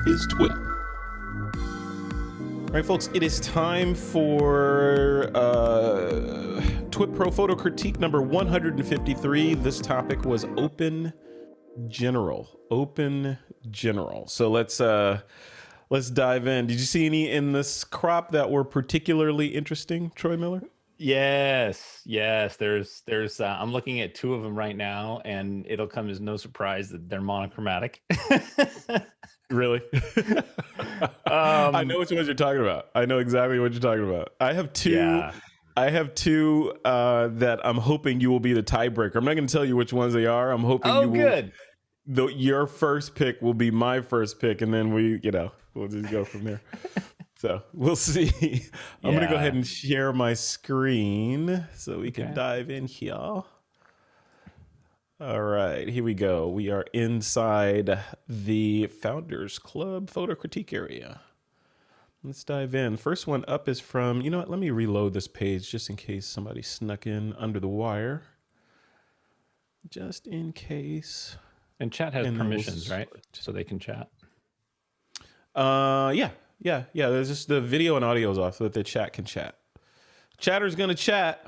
is TWiP. All right, folks, it is time for TWiP Pro Photo Critique number 153. This topic was open general. So let's dive in. Did you see any in this crop that were particularly interesting, Troy Miller? Yes. There's I'm looking at two of them right now, and it'll come as no surprise that they're monochromatic. Really? I know which ones you're talking about. I know exactly what you're talking about. I have two. Yeah. That I'm hoping you will be the tiebreaker. I'm not going to tell you which ones they are. I'm hoping you will. Good. Your first pick will be my first pick, and then we'll just go from there. So we'll see. I'm going to go ahead and share my screen so we can dive in here. All right, here we go. We are inside the Founders Club photo critique area. Let's dive in. First one up is from, you know what? Let me reload this page just in case somebody snuck in under the wire. Just in case. And chat has permissions, right? So they can chat. Yeah. There's just the video and audio is off so that the chat can chat. Chatter's gonna chat.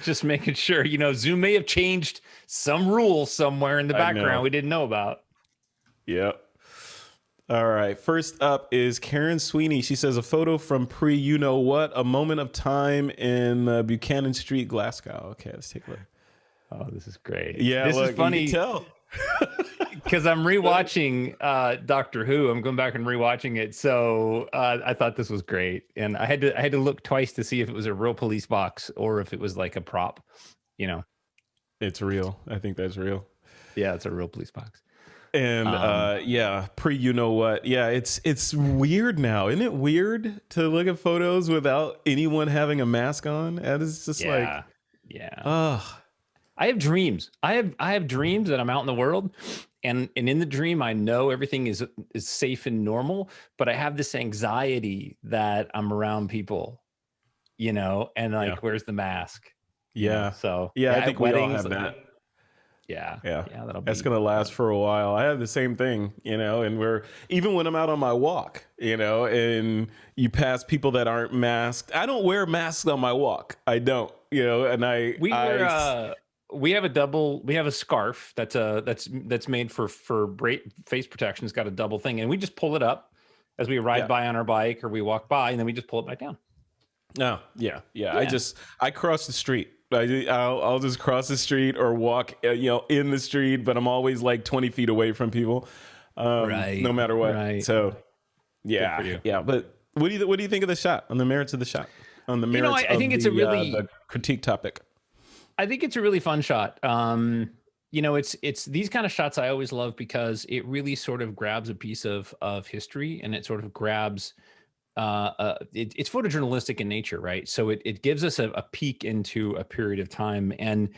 Just making sure, Zoom may have changed some rules somewhere in the background we didn't know about. Yep. All right. First up is Karen Sweeney. She says a photo from pre-you-know-what, a moment of time in Buchanan Street, Glasgow. Okay, let's take a look. Oh, this is great. Yeah, this is funny. You can tell. Because I'm rewatching Doctor Who. I'm going back and rewatching it. So I thought this was great. And I had to look twice to see if it was a real police box or if it was like a prop, It's real. I think that's real. Yeah, it's a real police box. And pre-you-know-what. Yeah, it's weird now. Isn't it weird to look at photos without anyone having a mask on? And it's just I have dreams. I have dreams that I'm out in the world, and in the dream I know everything is safe and normal, but I have this anxiety that I'm around people, and where's the mask? Yeah. So I think we all have that. Yeah. That's gonna last for a while. I have the same thing, and even when I'm out on my walk, and you pass people that aren't masked. I don't wear masks on my walk. I don't, and we have a scarf that's made for face protection. It's got a double thing, and we just pull it up as we ride by on our bike or we walk by, and then we just pull it back down. Oh, yeah. I cross the street. I'll just cross the street or walk, in the street, but I'm always like 20 feet away from people, no matter what. Right. So, yeah. But what do you think of the shot? On the merits of the shot? On the merits I think it's the critique topic. I think it's a really fun shot. It's these kind of shots I always love because it really sort of grabs a piece of history, and it sort of grabs. It's photojournalistic in nature, right? So it gives us a peek into a period of time. And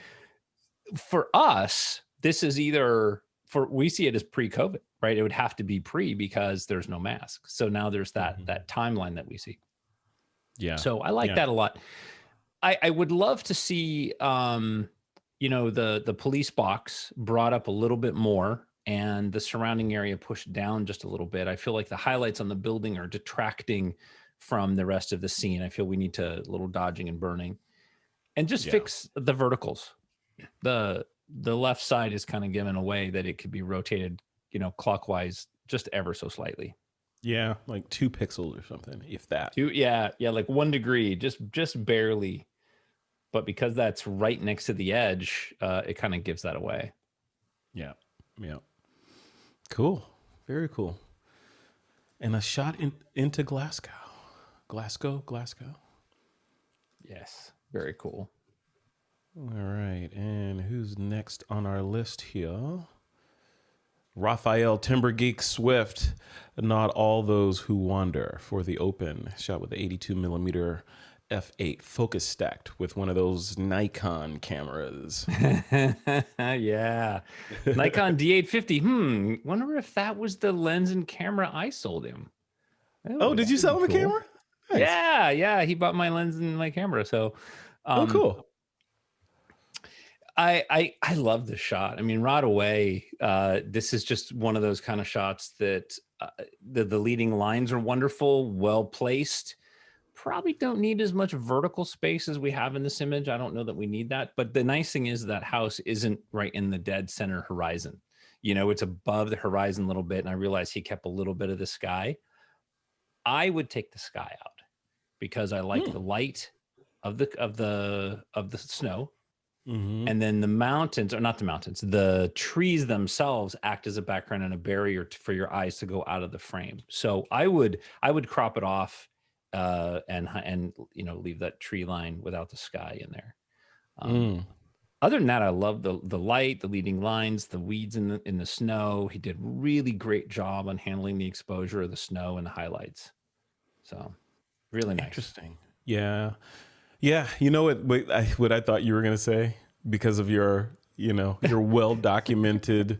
for us, this is we see it as pre-COVID, right? It would have to be pre because there's no mask. So now there's that timeline that we see. Yeah. So I like that a lot. I would love to see, the police box brought up a little bit more and the surrounding area pushed down just a little bit. I feel like the highlights on the building are detracting from the rest of the scene. I feel we need to little dodging and burning and just fix the verticals. The left side is kind of given away that it could be rotated, clockwise just ever so slightly. Yeah, like 2 pixels or something, if that. Like 1 degree, just barely. But because that's right next to the edge, it kind of gives that away. Yeah. Cool. Very cool. And a shot into Glasgow. Glasgow. Yes. Very cool. All right. And who's next on our list here? Raphael Timbergeek Swift. Not All Those Who Wander for the Open. Shot with the 82 millimeter f8 focus stacked with one of those Nikon cameras. Yeah. Nikon D850. Wonder if that was the lens and camera I sold him. Oh, did you sell him a camera? Nice. Yeah. He bought my lens and my camera. So, cool. I love the shot. I mean, right away, this is just one of those kind of shots that the leading lines are wonderful, well placed. Probably don't need as much vertical space as we have in this image. I don't know that we need that. But the nice thing is that house isn't right in the dead center horizon. You know, it's above the horizon a little bit. And I realized he kept a little bit of the sky. I would take the sky out because I like the light of the snow. And then the mountains, or not the mountains, the trees themselves act as a background and a barrier for your eyes to go out of the frame. So I would crop it off and you know, leave that tree line without the sky in there. Other than that, I love the light, the leading lines, the weeds in the snow. He did really great job on handling the exposure of the snow and the highlights. So really nice. Interesting. Yeah. Yeah. You know what I thought you were going to say, because of your, you know, your well documented.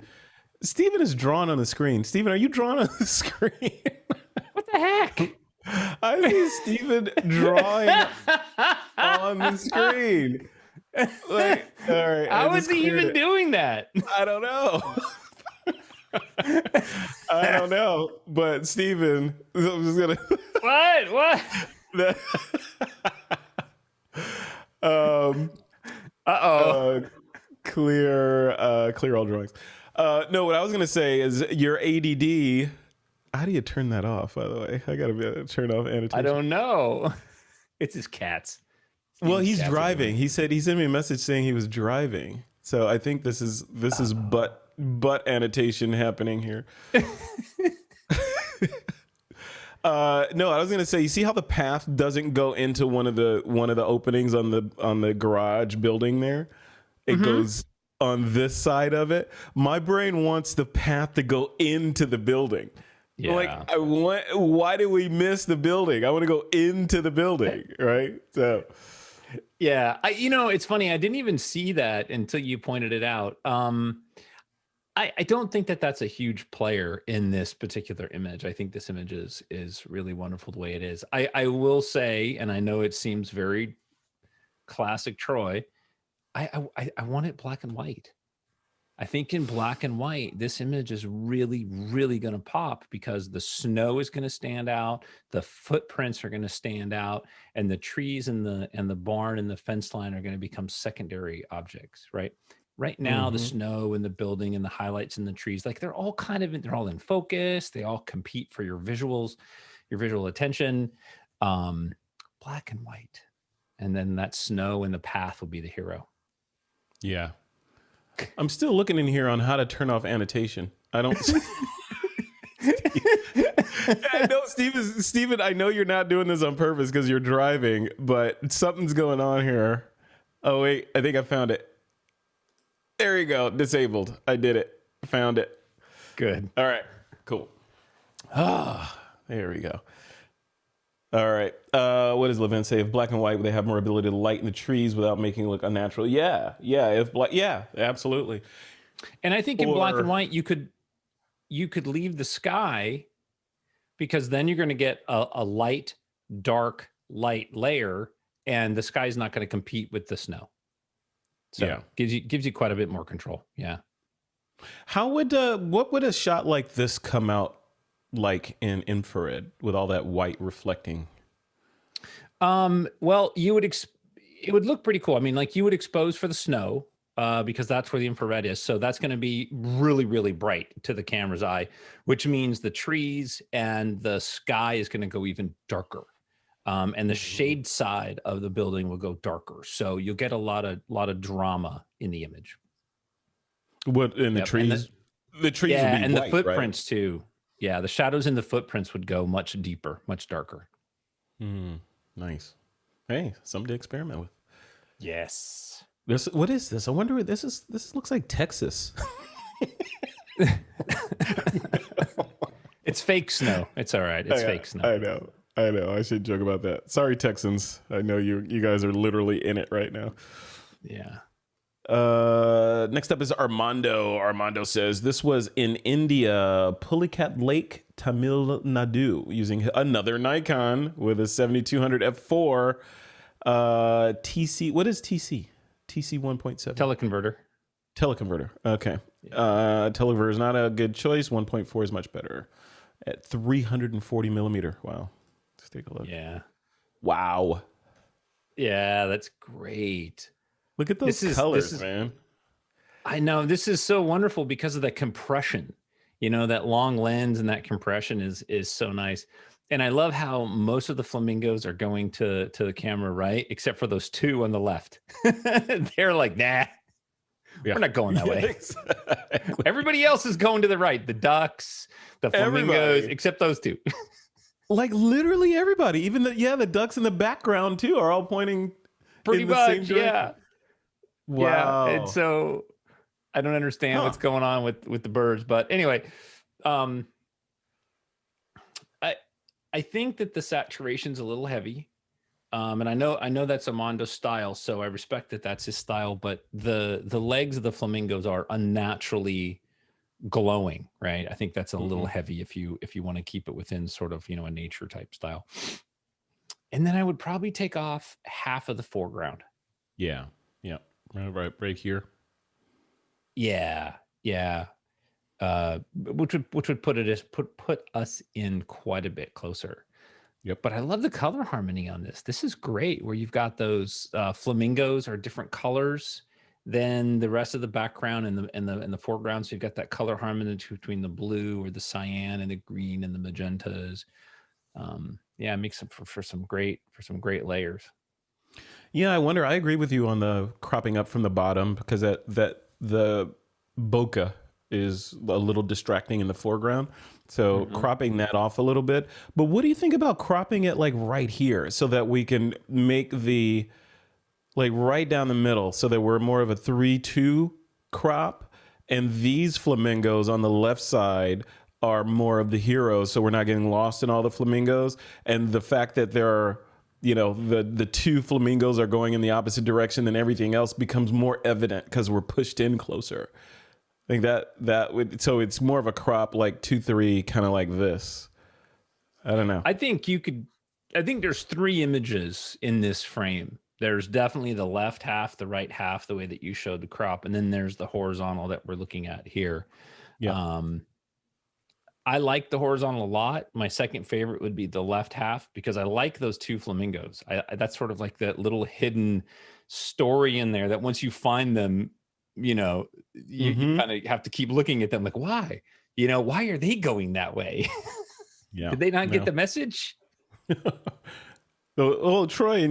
Steven is drawn on the screen. Steven, are you drawn on the screen? What the heck? I see Steven drawing on the screen. Like, all right. How is he even doing that? I don't know. I don't know. But Steven, I'm just gonna. What? Clear all drawings. No, what I was gonna say is your ADD. How do you turn that off? By the way, I gotta be able to turn off annotation. I don't know. It's his cats. Well, he's driving. He said he sent me a message saying he was driving. So I think this is butt annotation happening here. No, I was gonna say, you see how the path doesn't go into one of the openings on the garage building there? It goes on this side of it. My brain wants the path to go into the building. Yeah. Like, why did we miss the building? I want to go into the building, right? So yeah, it's funny. I didn't even see that until you pointed it out. I don't think that that's a huge player in this particular image. I think this image is really wonderful the way it is. I will say, and I know it seems very classic Troy, I want it black and white. I think in black and white, this image is really, really going to pop because the snow is going to stand out, the footprints are going to stand out, and the trees and the barn and the fence line are going to become secondary objects, right? Right now, the snow and the building and the highlights and the trees, like they're all in focus. They all compete for your visuals, your visual attention. Black and white. And then that snow and the path will be the hero. Yeah. I'm still looking in here on how to turn off annotation. I don't. I know, Steven, I know you're not doing this on purpose because you're driving, but something's going on here. Oh, wait, I think I found it. There you go. Disabled. I did it. Found it. Good. All right. Cool. There we go. All right. What does Levin say? If black and white, they have more ability to lighten the trees without making it look unnatural. Yeah. Yeah, absolutely. And I think in black and white, you could leave the sky, because then you're going to get a light, dark, light layer, and the sky's not going to compete with the snow. So yeah, gives you quite a bit more control. Yeah. How would what would a shot like this come out like in infrared with all that white reflecting? Well, it would look pretty cool. I mean, like you would expose for the snow, because that's where the infrared is. So that's going to be really, really bright to the camera's eye, which means the trees and the sky is going to go even darker. And the shade side of the building will go darker. So you'll get a lot of drama in the image. What in the trees? The trees, yeah, would be and white, the footprints right? too. Yeah, the shadows in the footprints would go much deeper, much darker. Nice. Hey, something to experiment with. Yes. What is this? I wonder what this is. This looks like Texas. It's fake snow. It's all right. It's fake snow. I know. I should joke about that. Sorry, Texans. I know you guys are literally in it right now. Yeah. Next up is Armando. Armando says this was in India, Pulicat Lake, Tamil Nadu, using another Nikon with a 7200 f4. TC. What is TC? TC 1.7. Teleconverter. Teleconverter. Okay. Teleconverter is not a good choice. 1.4 is much better at 340 millimeter. Wow. Let's take a look. Yeah. Wow. Yeah, that's great. Look at those colors, man. I know, this is so wonderful because of the compression. You know, that long lens and that compression is so nice. And I love how most of the flamingos are going to the camera right, except for those two on the left. They're like, nah, we're not going that way. Exactly. Everybody else is going to the right. The ducks, the flamingos, except those two. Like literally everybody, even the ducks in the background too are all pointing pretty much, yeah. Wow. Yeah. And so I don't understand what's going on with the birds, but anyway, I think that the saturation's a little heavy, and I know that's Amando's style, so I respect that that's his style. But the legs of the flamingos are unnaturally glowing, right? I think that's a little heavy if you want to keep it within sort of, you know, a nature type style. And then I would probably take off half of the foreground. Yeah, right here. Yeah. Which would put us in quite a bit closer. Yep. But I love the color harmony on this. This is great, where you've got those flamingos are different colors than the rest of the background and the foreground. So you've got that color harmony between the blue or the cyan and the green and the magentas. It makes it for some great layers. Yeah, I wonder. I agree with you on the cropping up from the bottom, because that the bokeh is a little distracting in the foreground. So cropping that off a little bit. But what do you think about cropping it like right here, so that we can make the like right down the middle, so that we're more of a 3-2 crop, and these flamingos on the left side are more of the heroes, so we're not getting lost in all the flamingos. And the fact that there are, you know, the two flamingos are going in the opposite direction, and everything else becomes more evident because we're pushed in closer. I think that would, so it's more of a crop like 2-3, kind of like this. I don't know. I think there's 3 images in this frame. There's definitely the left half, the right half, the way that you showed the crop, and then there's the horizontal that we're looking at here. Yeah. I like the horizontal a lot. My second favorite would be the left half, because I like those two flamingos. That's sort of like that little hidden story in there that once you find them, you know, you kind of have to keep looking at them like, why? You know, why are they going that way? Yeah. Did they not get the message? Well, Troy,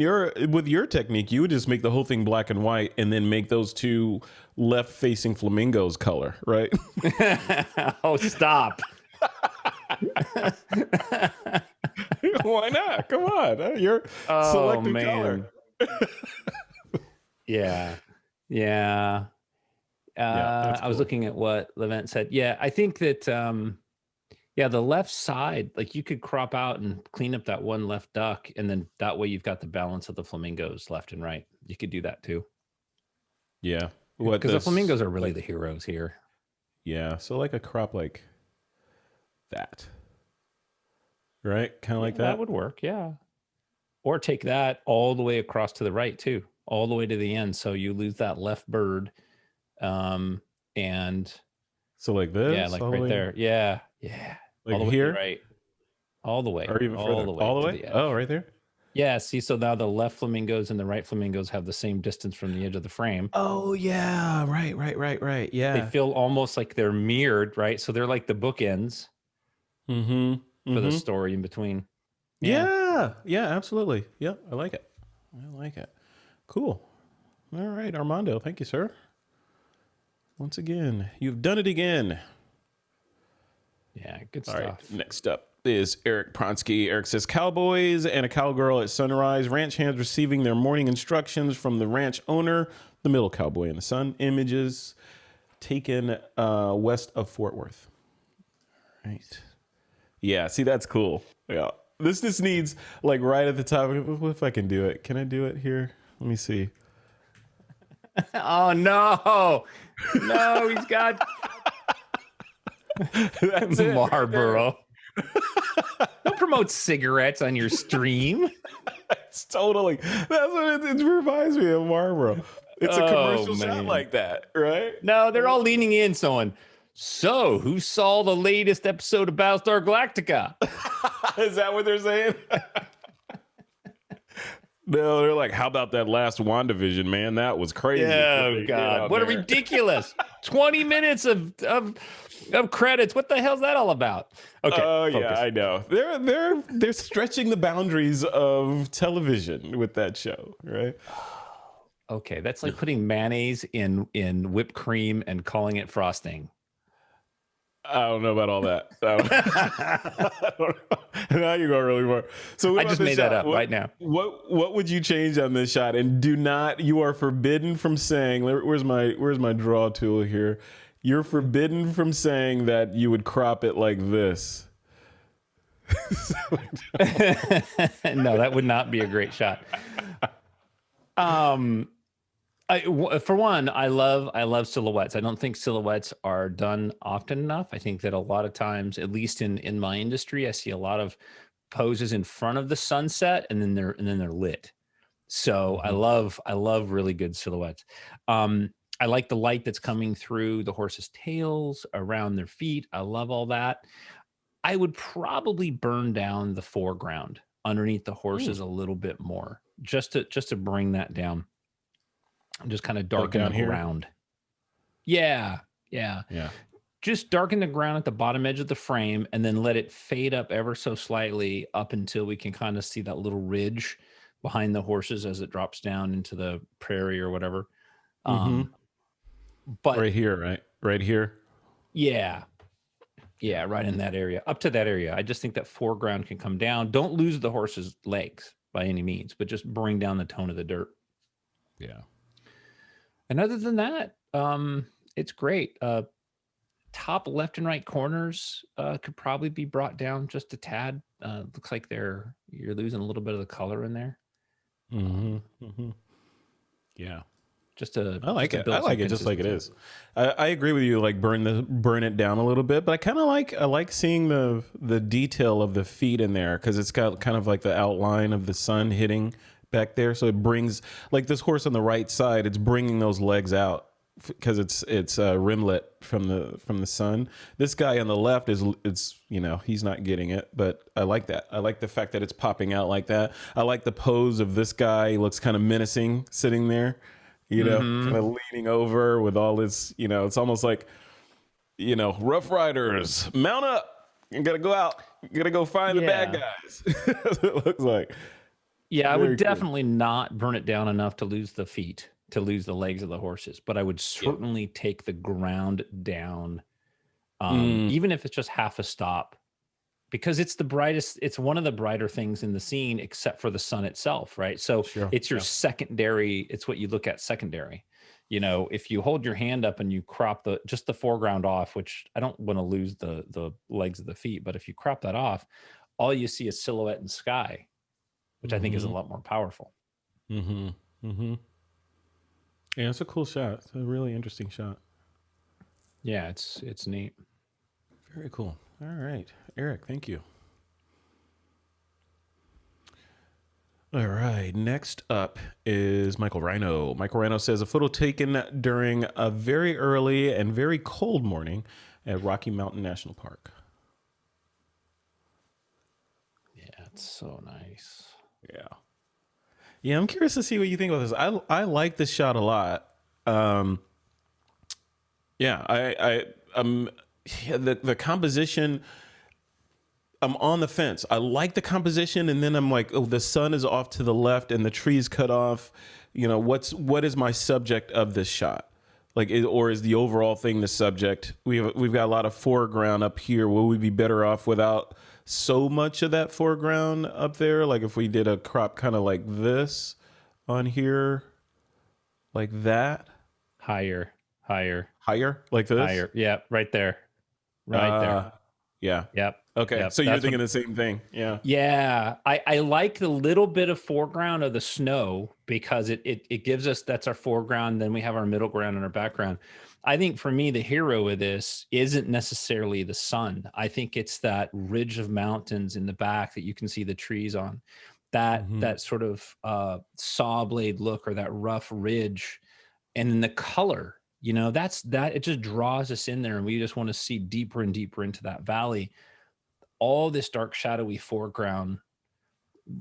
with your technique, you would just make the whole thing black and white, and then make those two left-facing flamingos color, right? Oh, stop. Why not? Come on. You're selecting color. Yeah. I was looking at what Levent said. Yeah, I think that the left side, like you could crop out and clean up that one left duck, and then that way you've got the balance of the flamingos left and right. You could do that too. Yeah. Because the flamingos are really the heroes here. Yeah. So like a crop like that. Right? Kind of like that. That would work, yeah. Or take that all the way across to the right too, all the way to the end. So you lose that left bird. And so like this? Yeah, like right there. Yeah. Like all the here? Way right. All the way. Or even all further. the way. All the way? Oh, right there? Yeah, see, so now the left flamingos and the right flamingos have the same distance from the edge of the frame. Oh, yeah. Right. Yeah. They feel almost like they're mirrored, right? So they're like the bookends for the story in between. Yeah, absolutely. Yeah, I like it. Cool. All right, Armando. Thank you, sir. Once again, you've done it again. Yeah, good stuff. All right, next up is Eric Pronsky. Eric says, cowboys and a cowgirl at sunrise. Ranch hands receiving their morning instructions from the ranch owner. The middle cowboy in the sun. Images taken west of Fort Worth. All right. Yeah, see, that's cool. Yeah. This just needs, like, right at the top. What if I can do it? Can I do it here? Let me see. Oh, no. No, he's got... That's Marlboro. Don't promote cigarettes on your stream. It's totally. That's what it reminds me of, Marlboro. It's a Oh commercial shot man. like that, right? No, they're all leaning in, someone. So, who saw the latest episode of Battlestar Galactica? Is that what they're saying? No, they're like, how about that last WandaVision, man? That was crazy. Oh God, what a ridiculous 20 minutes of credits. What the hell's that all about? Okay. Oh yeah, focus. I know. They're stretching the boundaries of television with that show, right? Okay, that's like putting mayonnaise in whipped cream and calling it frosting. I don't know about all that. I don't know. Now you're going really far. So I just made that up right now. What would you change on this shot? And do not. You are forbidden from saying. Where's my draw tool here? You're forbidden from saying that you would crop it like this. No, that would not be a great shot. For one, I love silhouettes. I don't think silhouettes are done often enough. I think that a lot of times, at least in my industry, I see a lot of poses in front of the sunset and then they're lit. So I love really good silhouettes. I like the light that's coming through the horses' tails, around their feet. I love all that. I would probably burn down the foreground underneath the horses a little bit more, just to bring that down. Just kind of darken the ground. Yeah. Just darken the ground at the bottom edge of the frame and then let it fade up ever so slightly up until we can kind of see that little ridge behind the horses as it drops down into the prairie or whatever. But right here, right? Right here. Yeah, right in that area, up to that area. I just think that foreground can come down. Don't lose the horse's legs by any means, but just bring down the tone of the dirt. Yeah. And other than that, it's great. Top left and right corners could probably be brought down just a tad. Looks like you're losing a little bit of the color in there. Yeah. I like it. I like it just like it is. I agree with you. Like burn it down a little bit, but I like seeing the detail of the feet in there because it's got kind of like the outline of the sun hitting back there. So it brings, like this horse on the right side, it's bringing those legs out because it's rimlet from the sun. This guy on the left he's not getting it, but I like that. I like the fact that it's popping out like that. I like the pose of this guy. He looks kind of menacing sitting there. Kind of leaning over with all his, it's almost like, Rough Riders, mount up. You gotta go out. You gotta go find the bad guys. That's what it looks like. Yeah, I would definitely not burn it down enough to lose the feet, to lose the legs of the horses, but I would certainly take the ground down, even if it's just half a stop, because it's one of the brighter things in the scene, except for the sun itself, right? So it's your secondary, it's what you look at secondary. If you hold your hand up and you crop just the foreground off, which I don't want to lose the legs of the feet, but if you crop that off, all you see is silhouette and sky, which I think is a lot more powerful. Yeah, it's a cool shot. It's a really interesting shot. Yeah, it's neat. Very cool. All right, Eric, thank you. All right, next up is Michael Rhino. Michael Rhino says a photo taken during a very early and very cold morning at Rocky Mountain National Park. Yeah, it's so nice. Yeah, I'm curious to see what you think about this. I like this shot a lot. The composition, I'm on the fence. I like the composition, and then I'm like, oh, the sun is off to the left and the tree's cut off. What is my subject of this shot? Or is the overall thing the subject? We've got a lot of foreground up here. Will we be better off without so much of that foreground up there? Like if we did a crop kind of like this on here, like that. Higher, like this. higher. Yeah, right there. There. Yeah. Yep. Okay. Yep. So you're thinking the same thing. Yeah. Yeah. I like the little bit of foreground of the snow because it gives us, that's our foreground. Then we have our middle ground and our background. I think for me, the hero of this isn't necessarily the sun. I think it's that ridge of mountains in the back that you can see the trees on, that sort of saw blade look, or that rough ridge And then the color, it just draws us in there, and we just want to see deeper and deeper into that valley. All this dark, shadowy foreground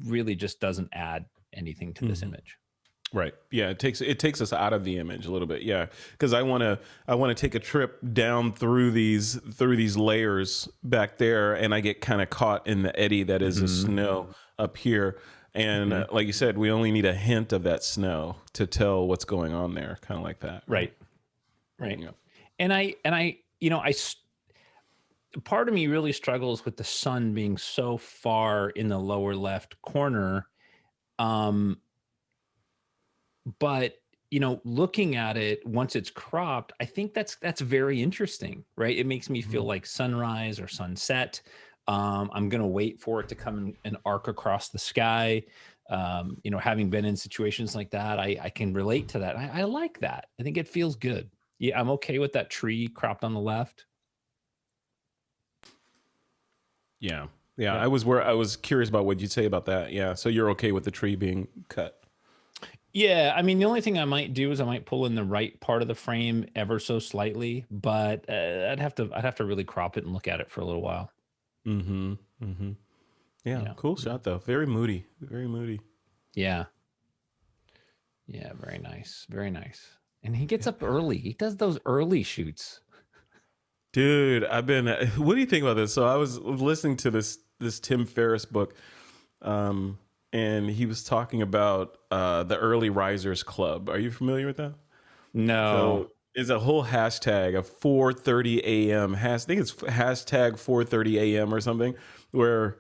really just doesn't add anything to this image. Right. Yeah. It takes us out of the image a little bit. Yeah. Cause I want to take a trip down through these layers back there, and I get kind of caught in the eddy that is the snow up here. And like you said, we only need a hint of that snow to tell what's going on there. Kind of like that. Right. Yeah. And part of me really struggles with the sun being so far in the lower left corner. But looking at it once it's cropped, I think that's very interesting, right? It makes me feel like sunrise or sunset. I'm gonna wait for it to come and arc across the sky. Having been in situations like that, I can relate to that. I like that. I think it feels good. Yeah, I'm okay with that tree cropped on the left. Yeah. I was curious about what you'd say about that. Yeah. So you're okay with the tree being cut? Yeah, I mean, the only thing I might do is I might pull in the right part of the frame ever so slightly, but I'd have to really crop it and look at it for a little while. Yeah, cool shot though. Very moody. Very moody. Yeah. Yeah, very nice. Very nice. And he gets up early. He does those early shoots. Dude, what do you think about this? So I was listening to this Tim Ferriss book, and he was talking about the Early Risers Club. Are you familiar with that? No. So it's a whole hashtag of 4:30 a.m. I think it's hashtag 4:30 a.m. or something, where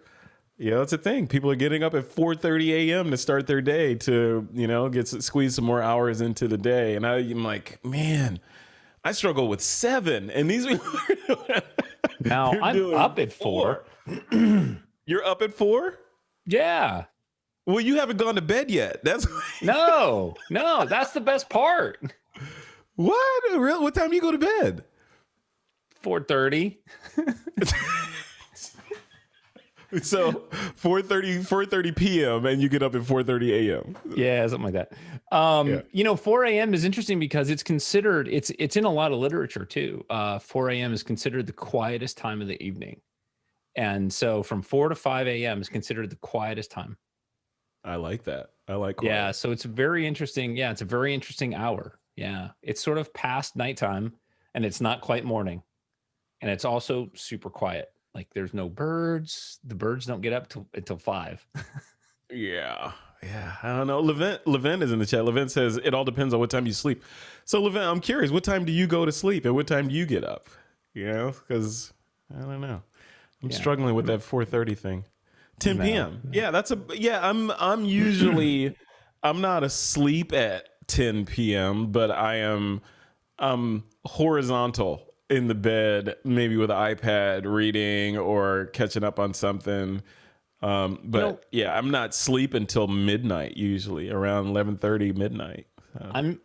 it's a thing. People are getting up at 4:30 a.m. to start their day to squeeze some more hours into the day. And I'm like, man, I struggle with 7, and these now I'm up at 4. You're up at 4? Yeah. Well, you haven't gone to bed yet. No, that's the best part. What? Really? What time do you go to bed? 4:30. So 4:30 p.m. and you get up at 4:30 a.m. Yeah, something like that. 4 a.m. is interesting because it's considered, it's in a lot of literature too. 4 a.m. is considered the quietest time of the evening. And so from 4 to 5 a.m. is considered the quietest time. I like that. I like quiet. Yeah, so it's very interesting. Yeah, it's a very interesting hour. Yeah, it's sort of past nighttime, and it's not quite morning. And it's also super quiet. Like there's no birds. The birds don't get up until 5. Yeah. I don't know. Levent is in the chat. Levent says it all depends on what time you sleep. So Levent, I'm curious, what time do you go to sleep and what time do you get up? Because I don't know. I'm struggling with that 4:30 thing. 10 p.m. Yeah, I'm usually I'm not asleep at 10 p.m., but I'm horizontal in the bed, maybe with an iPad reading or catching up on something. But I'm not sleep until midnight, usually around 11:30 midnight. So.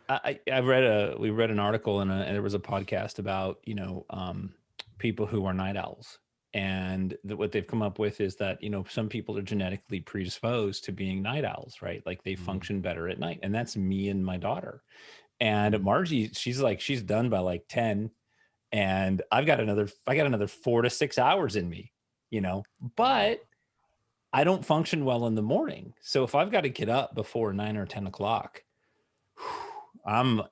We read an article and there was a podcast about, people who are night owls. And what they've come up with is that, some people are genetically predisposed to being night owls, right? Like they function better at night. And that's me and my daughter. And Margie, she's done by like 10. And I got another 4 to 6 hours in me, but I don't function well in the morning. So if I've got to get up before 9 or 10 o'clock,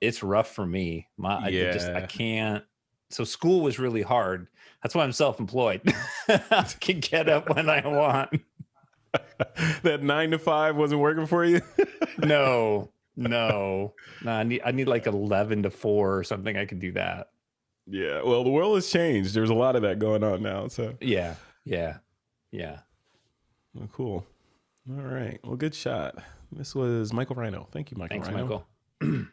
it's rough for me. I can't. So school was really hard. That's why I'm self-employed. I can get up when I want. That 9 to 5 wasn't working for you? No. I need like 11 to 4 or something. I could do that. Yeah. Well, the world has changed. There's a lot of that going on now. So yeah. Well, cool. All right. Well, good shot. This was Michael Rhino. Thank you, Michael. Thanks, Rhino. Michael.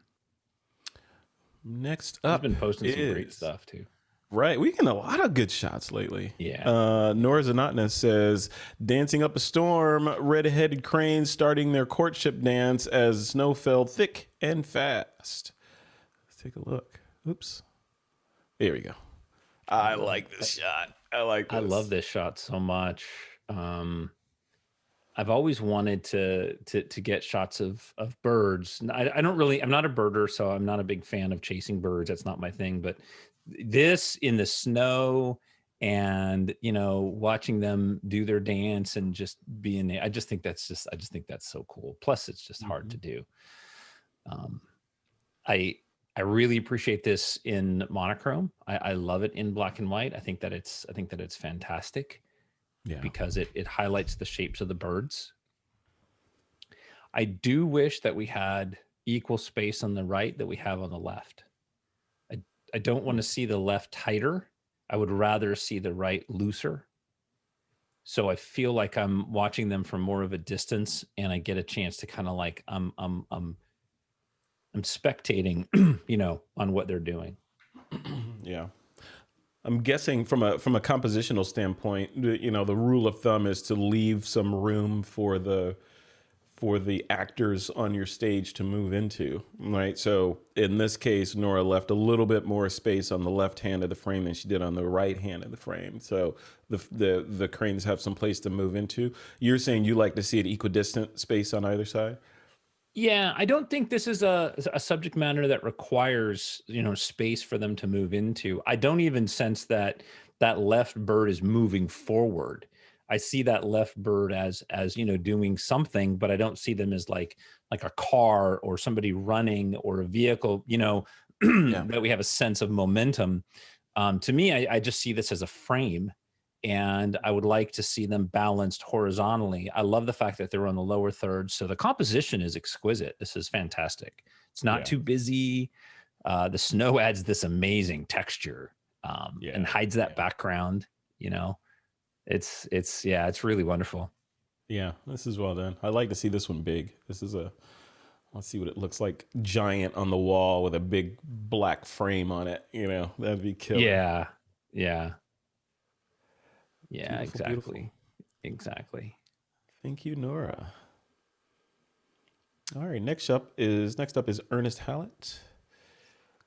Next up, he's been posting some great stuff too. Right, we getting a lot of good shots lately. Yeah. Nora Znotinas says, "Dancing up a storm, red-headed cranes starting their courtship dance as snow fell thick and fast." Let's take a look. Oops. There we go. I like this shot. I like this. I love this shot so much. I've always wanted to get shots of birds. I don't really, I'm not a birder, so I'm not a big fan of chasing birds. That's not my thing. But this in the snow and watching them do their dance and just being there, I just think that's so cool. Plus, it's just hard to do. I really appreciate this in monochrome. I love it in black and white. I think that it's fantastic. Yeah. Because it highlights the shapes of the birds. I do wish that we had equal space on the right that we have on the left. I don't want to see the left tighter. I would rather see the right looser. So I feel like I'm watching them from more of a distance, and I get a chance to kind of like I'm spectating, on what they're doing. Yeah. I'm guessing from a compositional standpoint, the rule of thumb is to leave some room for the actors on your stage to move into, right? So in this case, Nora left a little bit more space on the left hand of the frame than she did on the right hand of the frame. So the cranes have some place to move into. You're saying you like to see an equidistant space on either side? Yeah, I don't think this is a subject matter that requires, space for them to move into. I don't even sense that left bird is moving forward. I see that left bird as doing something, but I don't see them as like a car or somebody running or a vehicle, Yeah. that we have a sense of momentum. To me, I just see this as a frame, and I would like to see them balanced horizontally. I love the fact that they're on the lower third. So the composition is exquisite. This is fantastic. It's not too busy. The snow adds this amazing texture, and hides that background. It's really wonderful. Yeah, this is well done. I'd like to see this one big. Let's see what it looks like. Giant on the wall with a big black frame on it. That'd be killer. Yeah. Beautiful, Exactly. beautiful. Exactly. Thank you, Nora. All right, next up is Ernest Hallett.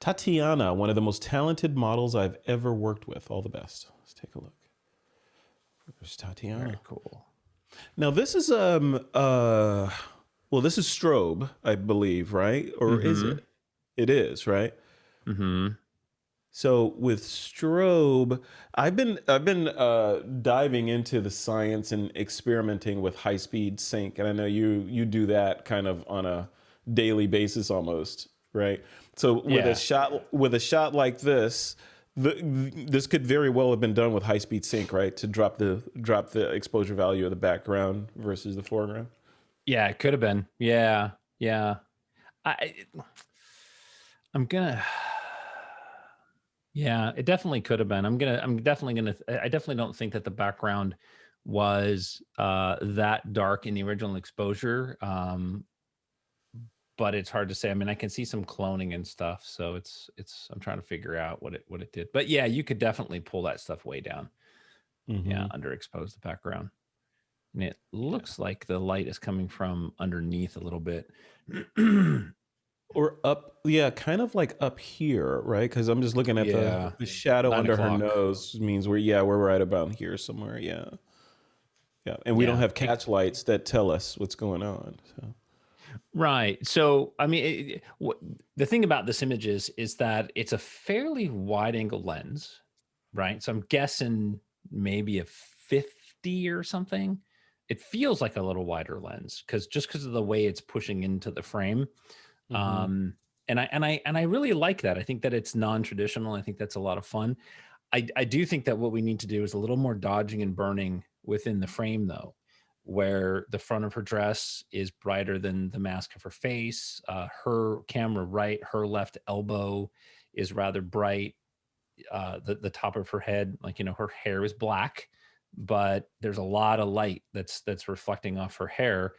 Tatiana, one of the most talented models I've ever worked with. All the best. Let's take a look. There's Tatiana. Very cool. Now this is this is strobe, I believe, right? Or is it? It is, right? Mm-hmm. So with strobe, I've been diving into the science and experimenting with high speed sync, and I know you do that kind of on a daily basis almost, right? So with a shot like this, this could very well have been done with high speed sync, right? To drop the exposure value of the background versus the foreground. Yeah, it could have been. Yeah. I'm gonna. Yeah, it definitely could have been. I definitely don't think that the background was that dark in the original exposure. But it's hard to say. I mean, I can see some cloning and stuff, so I'm trying to figure out what it did. But yeah, you could definitely pull that stuff way down. Yeah, underexpose the background. And it looks like the light is coming from underneath a little bit. Or up, kind of like up here, right? Because I'm just looking at the shadow under her nose means we're right about here somewhere. Yeah. And we don't have catch lights that tell us what's going on. So. Right. So, I mean, the thing about this image is that it's a fairly wide angle lens, right? So I'm guessing maybe a 50 or something. It feels like a little wider lens because of the way it's pushing into the frame. And I really like that. I think that it's non-traditional. I think that's a lot of fun. I do think that what we need to do is a little more dodging and burning within the frame, though, where the front of her dress is brighter than the mask of her face. Her camera right, her left elbow is rather bright. The top of her head, her hair is black, but there's a lot of light that's reflecting off her hair.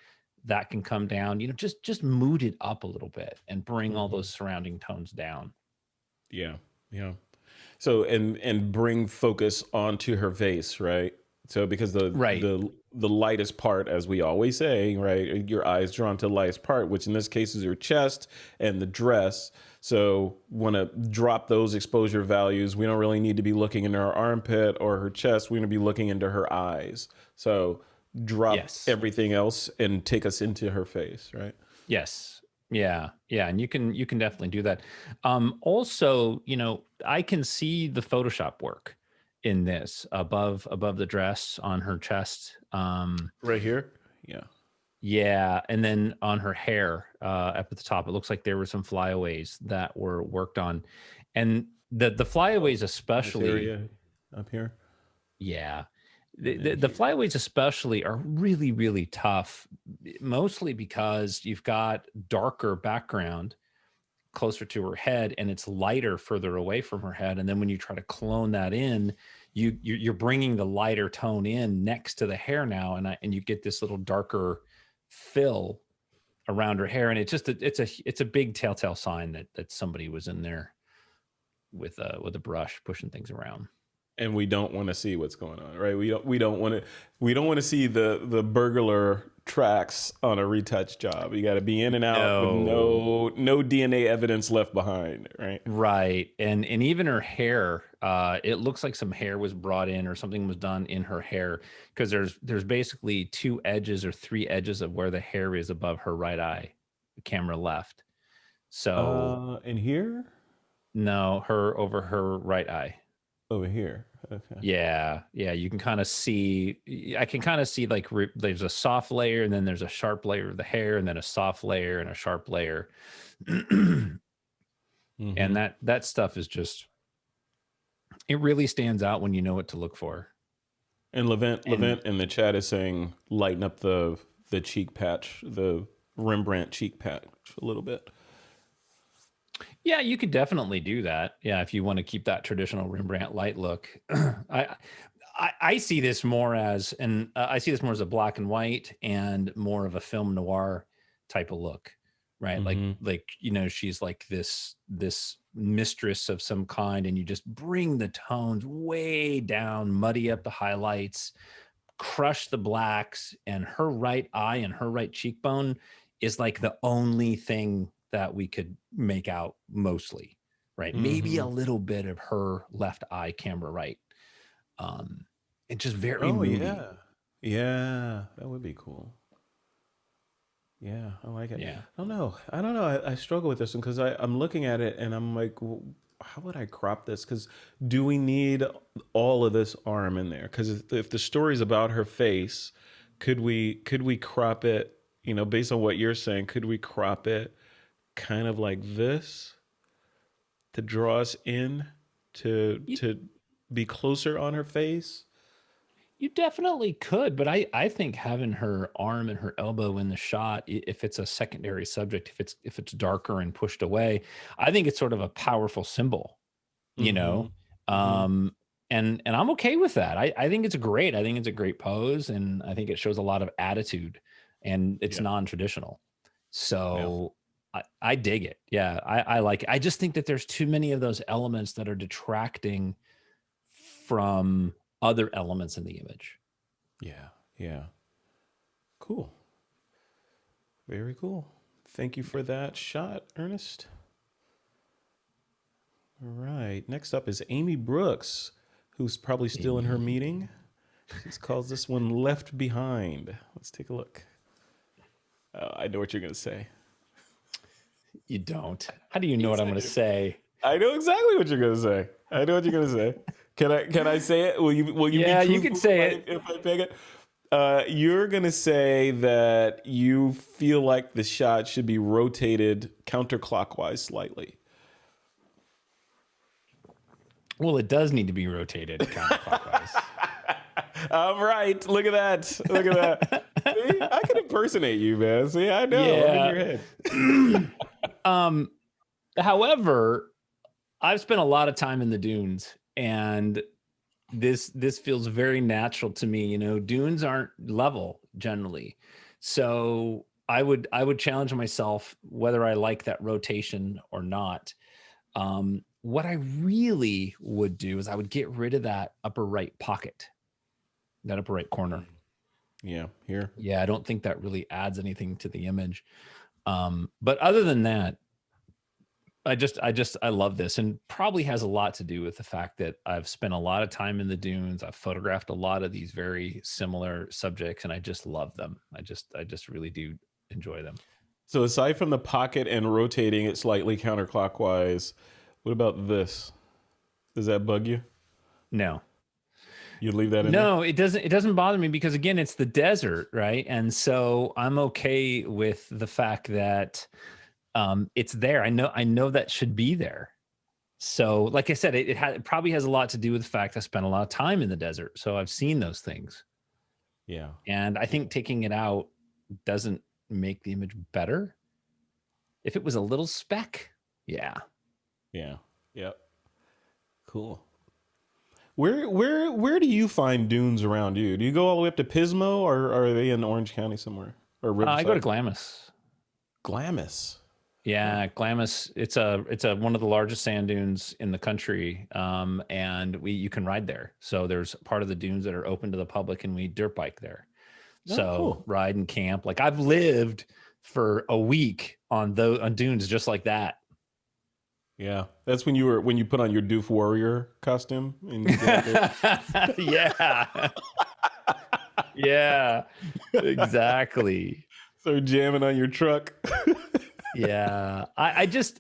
That can come down, just mood it up a little bit and bring all those surrounding tones down. Yeah. So and bring focus onto her face, right? So because the lightest part, as we always say, right, your eye is drawn to the lightest part, which in this case is your chest and the dress. So want to drop those exposure values. We don't really need to be looking into her armpit or her chest. We're going to be looking into her eyes. So drop Yes. everything else and take us into her face, right? Yes. Yeah. Yeah. And you can definitely do that. Also, I can see the Photoshop work in this above the dress on her chest. Right here. Yeah. Yeah. And then on her hair, up at the top, it looks like there were some flyaways that were worked on. And the flyaways This especially, area up here. yeah. And then The here. flyaways especially are really, really tough, mostly because you've got darker background closer to her head and it's lighter further away from her head. And then when you try to clone that in, you're bringing the lighter tone in next to the hair now, and you get this little darker fill around her hair, and it's a big telltale sign that somebody was in there with a brush pushing things around. And we don't want to see what's going on, right? We don't want to see the burglar tracks on a retouch job. You got to be in and out with no DNA evidence left behind, right? Right. And even her hair, it looks like some hair was brought in or something was done in her hair, because there's basically 2 edges or 3 edges of where the hair is above her right eye, camera left. So In here, no, her over her right eye. over here. Okay. Yeah, you can kind of see. I can kind of see like there's a soft layer, and then there's a sharp layer of the hair, and then a soft layer and a sharp layer. And that stuff is just, it really stands out when you know what to look for. And Levent in the chat is saying lighten up the cheek patch, the Rembrandt cheek patch a little bit. Yeah, you could definitely do that. Yeah, if you want to keep that traditional Rembrandt light look. I see this more as a black and white and more of a film noir type of look, right? Like she's like this mistress of some kind, and you just bring the tones way down, muddy up the highlights, crush the blacks, and her right eye and her right cheekbone is like the only thing that we could make out mostly, right? Maybe a little bit of her left eye, camera right. And just very moody. Yeah, that would be cool. Yeah, I like it. Yeah. I don't know. I struggle with this one because I'm looking at it and I'm like, well, how would I crop this? Because do we need all of this arm in there? Because if the story's about her face, could we crop it? Based on what you're saying, could we crop it kind of like this to draw us in to be closer on her face? You definitely could, but I think having her arm and her elbow in the shot, if it's a secondary subject, if it's darker and pushed away, I think it's sort of a powerful symbol, And I'm okay with that. I think it's great. I think it's a great pose, and I think it shows a lot of attitude, and it's non-traditional. So I dig it. Yeah, I like it. I just think that there's too many of those elements that are detracting from other elements in the image. Yeah. Cool. Very cool. Thank you for that shot, Ernest. All right. Next up is Amy Brooks, who's probably still in her meeting. She calls this one Left Behind. Let's take a look. I know what you're going to say. You don't. How do you know what I'm going to say? I know exactly what you're going to say. Can I say it? Will you? Yeah, you can say it. If I pick it, you're gonna say that you feel like the shot should be rotated counterclockwise slightly. Well, it does need to be rotated counterclockwise. I'm right. Look at that. See, I can impersonate you, man. See, I know. Yeah. I'm in your head. However, I've spent a lot of time in the dunes, and this feels very natural to me. Dunes aren't level generally, so I would challenge myself whether I like that rotation or not. What I really would do is I would get rid of that upper right pocket, that upper right corner. Yeah, here. Yeah, I don't think that really adds anything to the image. But other than that, I love this, and probably has a lot to do with the fact that I've spent a lot of time in the dunes. I've photographed a lot of these very similar subjects, and I just love them. I just really do enjoy them. So aside from the pocket and rotating it slightly counterclockwise, what about this? Does that bug you? No. You leave that in No, it doesn't. It doesn't bother me because again, it's the desert, right? And so I'm okay with the fact that it's there. I know that should be there. So, like I said, it probably has a lot to do with the fact I spent a lot of time in the desert, so I've seen those things. Yeah. And I think taking it out doesn't make the image better. If it was a little speck, yeah. Yeah. Yep. Cool. Where do you find dunes around you? Do you go all the way up to Pismo, or are they in Orange County somewhere? Or Riverside? I go to Glamis. Glamis. Yeah, Glamis. It's a one of the largest sand dunes in the country, and you can ride there. So there's part of the dunes that are open to the public, and we dirt bike there. Oh, So cool. ride and camp. Like I've lived for a week on dunes just like that. Yeah, that's when you put on your Doof Warrior costume and you Yeah. Yeah, exactly. so jamming on your truck. Yeah. I just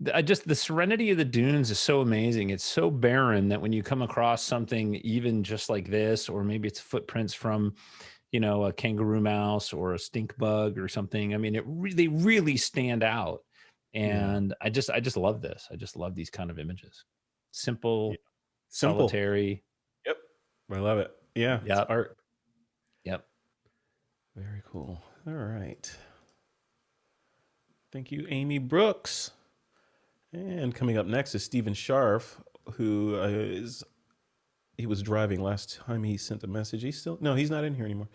the serenity of the dunes is so amazing. It's so barren that when you come across something even just like this, or maybe it's footprints from, a kangaroo mouse or a stink bug or something. I mean, they really stand out. And I just love this. I just love these kind of images. Simple, solitary. Yep. I love it. Yeah. Yep. It's art. Yep. Very cool. All right. Thank you, Amy Brooks. And coming up next is Stephen Scharf, who he was driving last time he sent a message. He's not in here anymore.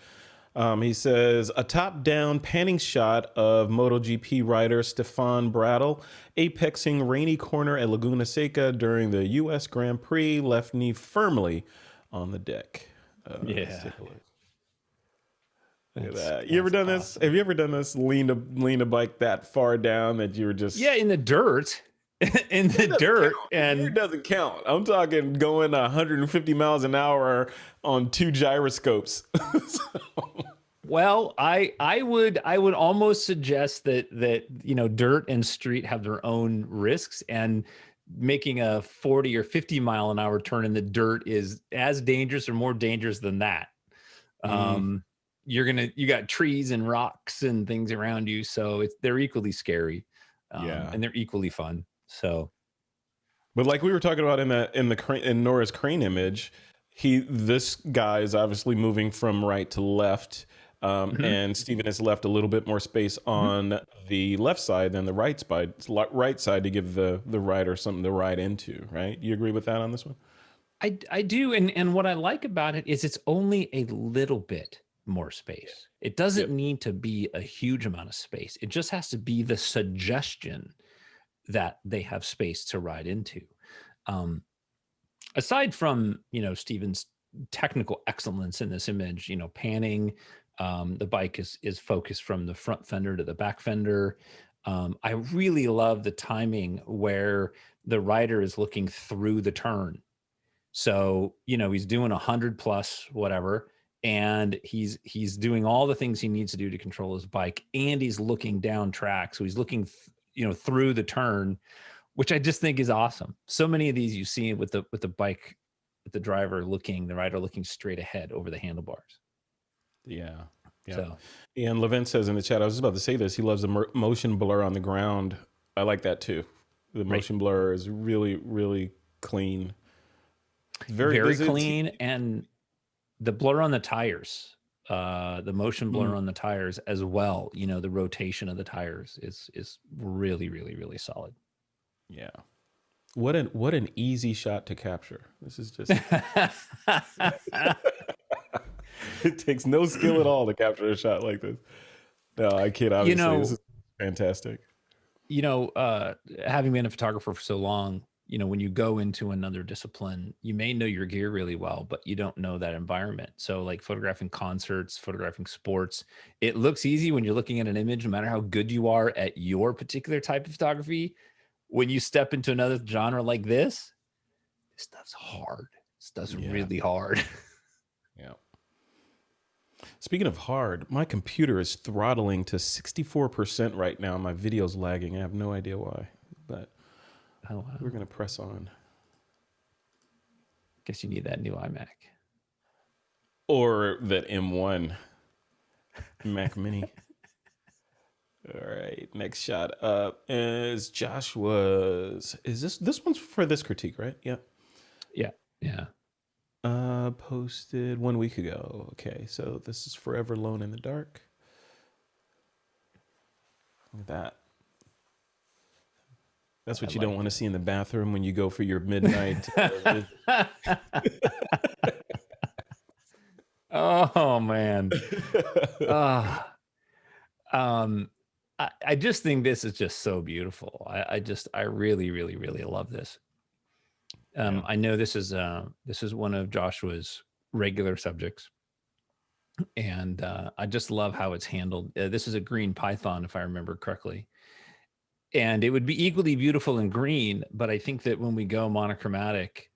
He says, a top-down panning shot of MotoGP rider Stefan Bradl apexing rainy corner at Laguna Seca during the U.S. Grand Prix, left knee firmly on the deck. Let's take a look. Look at that. You ever done this? Have you ever done this? Lean a bike that far down that you were just... Yeah, in the dirt. In the dirt. And it doesn't count. I'm talking going 150 miles an hour on 2 gyroscopes. Well, I would almost suggest that dirt and street have their own risks, and making a 40 or 50 mile an hour turn in the dirt is as dangerous or more dangerous than that. You got trees and rocks and things around you, so they're equally scary. And they're equally fun. So, but like we were talking about in Nora's crane image, this guy is obviously moving from right to left, and Stephen has left a little bit more space on the left side than the right side to give the rider something to ride into. Right? You agree with that on this one? I do, and what I like about it is it's only a little bit more space. It doesn't need to be a huge amount of space. It just has to be the suggestion that they have space to ride into. Aside from, Stephen's technical excellence in this image, panning, the bike is focused from the front fender to the back fender. I really love the timing where the rider is looking through the turn. So, he's doing 100 plus whatever, and he's doing all the things he needs to do to control his bike, and he's looking down track. So he's looking through the turn, which I just think is awesome. So many of these you see with the bike, with the rider looking straight ahead over the handlebars. Yeah. So, and Levin says in the chat, I was just about to say this, he loves the motion blur on the ground. I like that too. The motion blur is really, really clean. Very clean. And the blur on the tires, the motion blur on the tires as well. The rotation of the tires is really, really, really solid. Yeah. What an easy shot to capture. This is just it takes no skill at all to capture a shot like this. No, I kid, obviously. This is fantastic. Having been a photographer for so long, when you go into another discipline, you may know your gear really well, but you don't know that environment. So like photographing concerts, photographing sports, it looks easy when you're looking at an image, no matter how good you are at your particular type of photography. when you step into another genre like this stuff's hard. Stuff's really hard. Yeah. Speaking of hard, my computer is throttling to 64% right now. My video's lagging. I have no idea why, but we're going to press on. Guess you need that new iMac. Or that M1 Mac Mini. All right, next shot up is Joshua's. Is this one's for this critique, right? Yeah. Yeah. Posted 1 week ago. Okay, so this is Forever Alone in the Dark. Look at that. That's what you don't want to see in the bathroom when you go for your midnight. Oh man. I just think this is just so beautiful. I really, really, really love this. I know this is one of Joshua's regular subjects, and I just love how it's handled. This is a green python, if I remember correctly, and it would be equally beautiful in green. But I think that when we go monochromatic,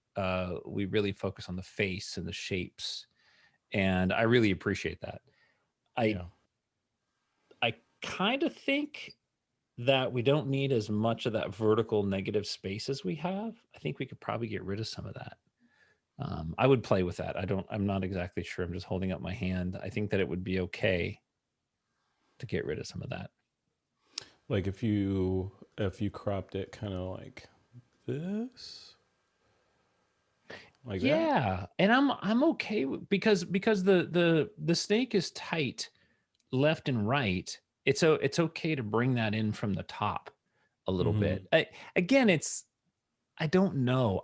we really focus on the face and the shapes, and I really appreciate that. I kind of think that we don't need as much of that vertical negative space as we have. I think we could probably get rid of some of that. I would play with that. I'm not exactly sure. I'm just holding up my hand. I think that it would be okay to get rid of some of that. Like if you cropped it kind of like this. Like that? And I'm okay because the snake is tight left and right. It's okay to bring that in from the top a little bit. I don't know.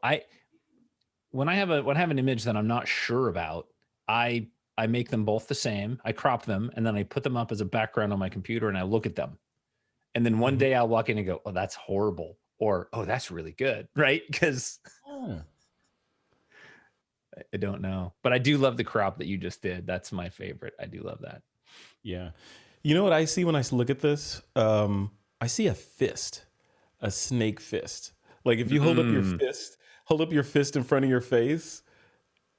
When I have an image that I'm not sure about, I make them both the same. I crop them and then I put them up as a background on my computer and I look at them. And then one day I'll walk in and go, "Oh, that's horrible," or "Oh, that's really good," right? Because I don't know, but I do love the crop that you just did. That's my favorite. I do love that. Yeah. You know what I see when I look at this? I see a fist, a snake fist. Like if you hold up your fist in front of your face,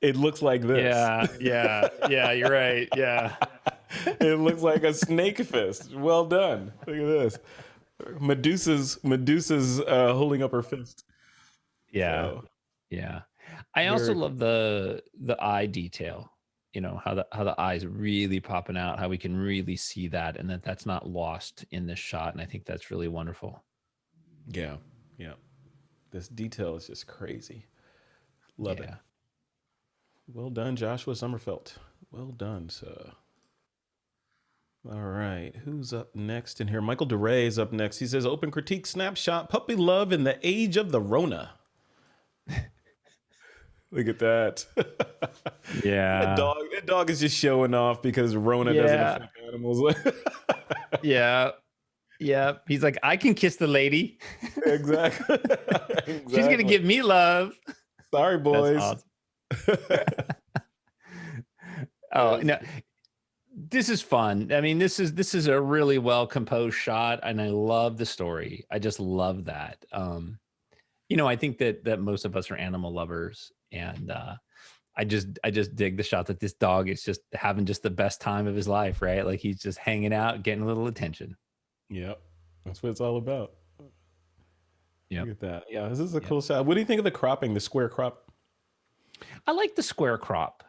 it looks like this. Yeah, you're right. Yeah. It looks like a snake fist. Well done. Look at this. Medusa's holding up her fist. Yeah. So, yeah. I also love the eye detail. You know, how the eyes really popping out, how we can really see that, and that's not lost in this shot. And I think that's really wonderful. Yeah. This detail is just crazy. Love it. Well done, Joshua Sommerfeld. Well done, sir. All right, who's up next in here? Michael Deray is up next. He says, "Open critique snapshot, puppy love in the age of the Rona." Look at that. Yeah. That dog is just showing off because Rona doesn't affect animals. Yeah. He's like, "I can kiss the lady." Exactly. She's going to give me love. Sorry, boys. That's awesome. No. This is fun. I mean, this is a really well composed shot, and I love the story. I just love that. I think that most of us are animal lovers, and I just dig the shot that this dog is just having just the best time of his life, right? Like he's just hanging out, getting a little attention. Yep, that's what it's all about. Yeah, look at that. Yeah, this is a cool shot. What do you think of the cropping, the square crop? I like the square crop.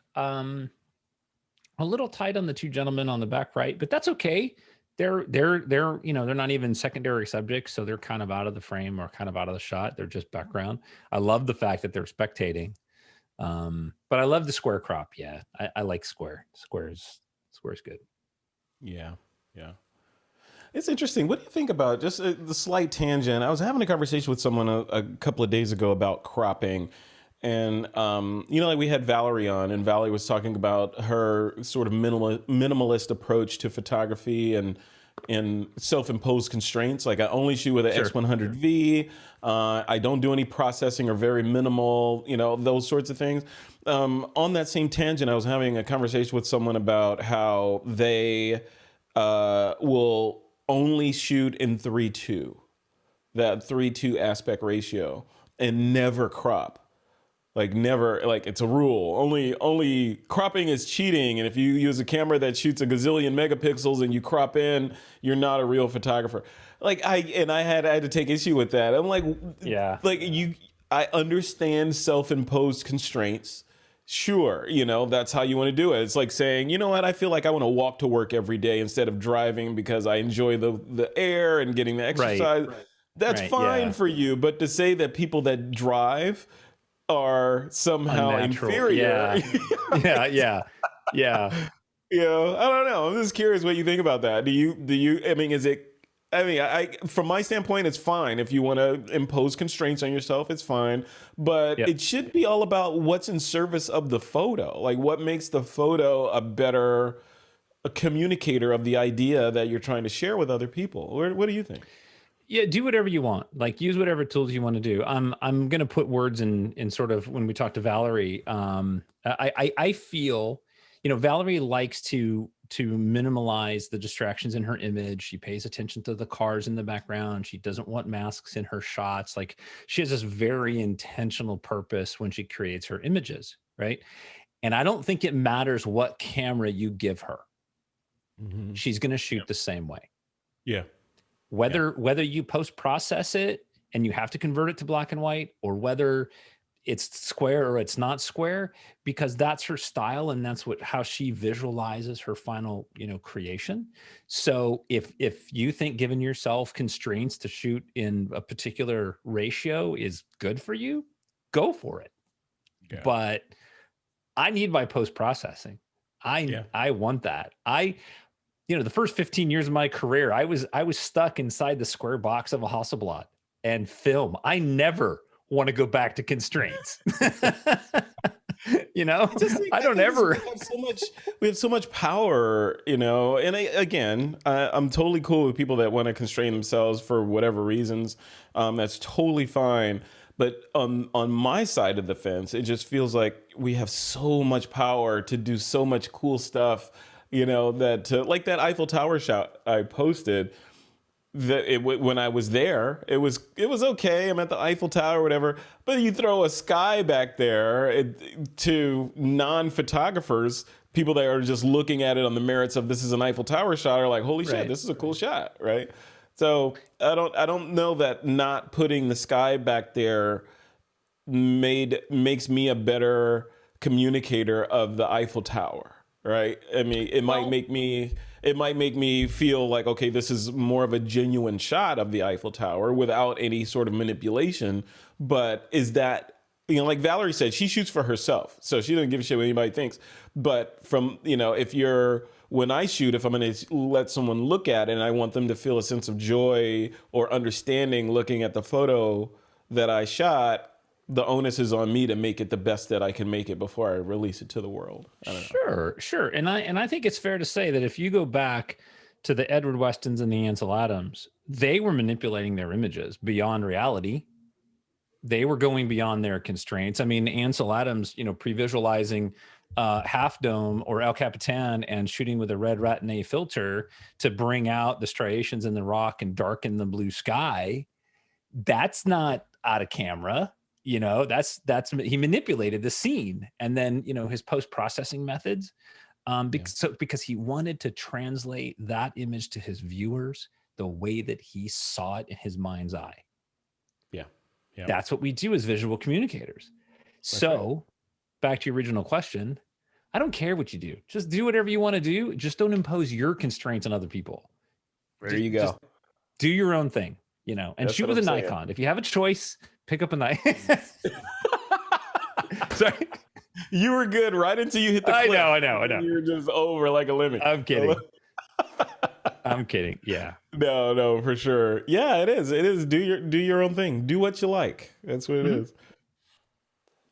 A little tight on the two gentlemen on the back right, but that's okay. They're not even secondary subjects, so they're kind of out of the frame or kind of out of the shot. They're just background. I love the fact that they're spectating, but I love the square crop. Yeah, I like square. Square's good. Yeah. It's interesting. What do you think about just the slight tangent? I was having a conversation with someone a couple of days ago about cropping. And, like we had Valerie on, and Valerie was talking about her sort of minimalist approach to photography and self-imposed constraints. Like I only shoot with an X100V. I don't do any processing or very minimal, those sorts of things. On that same tangent, I was having a conversation with someone about how they will only shoot in 3.2. that 3:2 aspect ratio and never crop. Like never, like it's a rule. Only cropping is cheating. And if you use a camera that shoots a gazillion megapixels and you crop in, you're not a real photographer. Like I had to take issue with that. I'm like, Yeah. like I understand self-imposed constraints. Sure, that's how you want to do it. It's like saying, you know what, I feel like I want to walk to work every day instead of driving because I enjoy the air and getting the exercise. Right. That's fine for you. But to say that people that drive are somehow unnatural. inferior. Yeah. I don't know. I'm just curious what you think about that. Do you, I mean, from my standpoint, it's fine. If you want to impose constraints on yourself, it's fine. But it should be all about what's in service of the photo. Like what makes the photo a communicator of the idea that you're trying to share with other people. What do you think? Yeah, do whatever you want. Like use whatever tools you want to do. I'm going to put words in sort of when we talk to Valerie. I feel, Valerie likes to minimalize the distractions in her image. She pays attention to the cars in the background. She doesn't want masks in her shots. Like she has this very intentional purpose when she creates her images, right? And I don't think it matters what camera you give her. Mm-hmm. She's going to shoot the same way. Yeah. Whether you post-process it and you have to convert it to black and white, or whether it's square or it's not square, because that's her style and that's how she visualizes her final, creation. So if you think giving yourself constraints to shoot in a particular ratio is good for you, go for it. Yeah. But I need my post-processing. I want that. The first 15 years of my career, I was stuck inside the square box of a Hasselblad and film. I never want to go back to constraints. I don't ever. We have so much power, and I'm totally cool with people that want to constrain themselves for whatever reasons. That's totally fine. But on my side of the fence, it just feels like we have so much power to do so much cool stuff. That like that Eiffel Tower shot I posted, when I was there, it was okay. I'm at the Eiffel Tower or whatever, but you throw a sky back there to non-photographers, people that are just looking at it on the merits of this is an Eiffel Tower shot are like, holy shit, this is a cool shot, right? So I don't know that not putting the sky back there makes me a better communicator of the Eiffel Tower. Right. I mean, it might make me feel like, okay, this is more of a genuine shot of the Eiffel Tower without any sort of manipulation. But is that, like Valerie said, she shoots for herself. So she doesn't give a shit what anybody thinks. But when I shoot, if I'm going to let someone look at it and I want them to feel a sense of joy or understanding looking at the photo that I shot, the onus is on me to make it the best that I can make it before I release it to the world. Sure. And I think it's fair to say that if you go back to the Edward Westons and the Ansel Adams, they were manipulating their images beyond reality. They were going beyond their constraints. I mean, Ansel Adams, pre-visualizing Half Dome or El Capitan and shooting with a red Retin-A filter to bring out the striations in the rock and darken the blue sky. That's not out of camera. That's he manipulated the scene, and then his post-processing methods, because he wanted to translate that image to his viewers the way that he saw it in his mind's eye. Yeah. That's what we do as visual communicators. So, back to your original question, I don't care what you do. Just do whatever you want to do. Just don't impose your constraints on other people. There you go. Just do your own thing, and that's shoot with a Nikon. If you have a choice, pick up a knife. Sorry. You were good right until you hit the cliff. I know. You were just over like a limit. I'm kidding. I'm kidding. Yeah. No, for sure. Yeah, it is. It is. Do your own thing. Do what you like. That's what it is.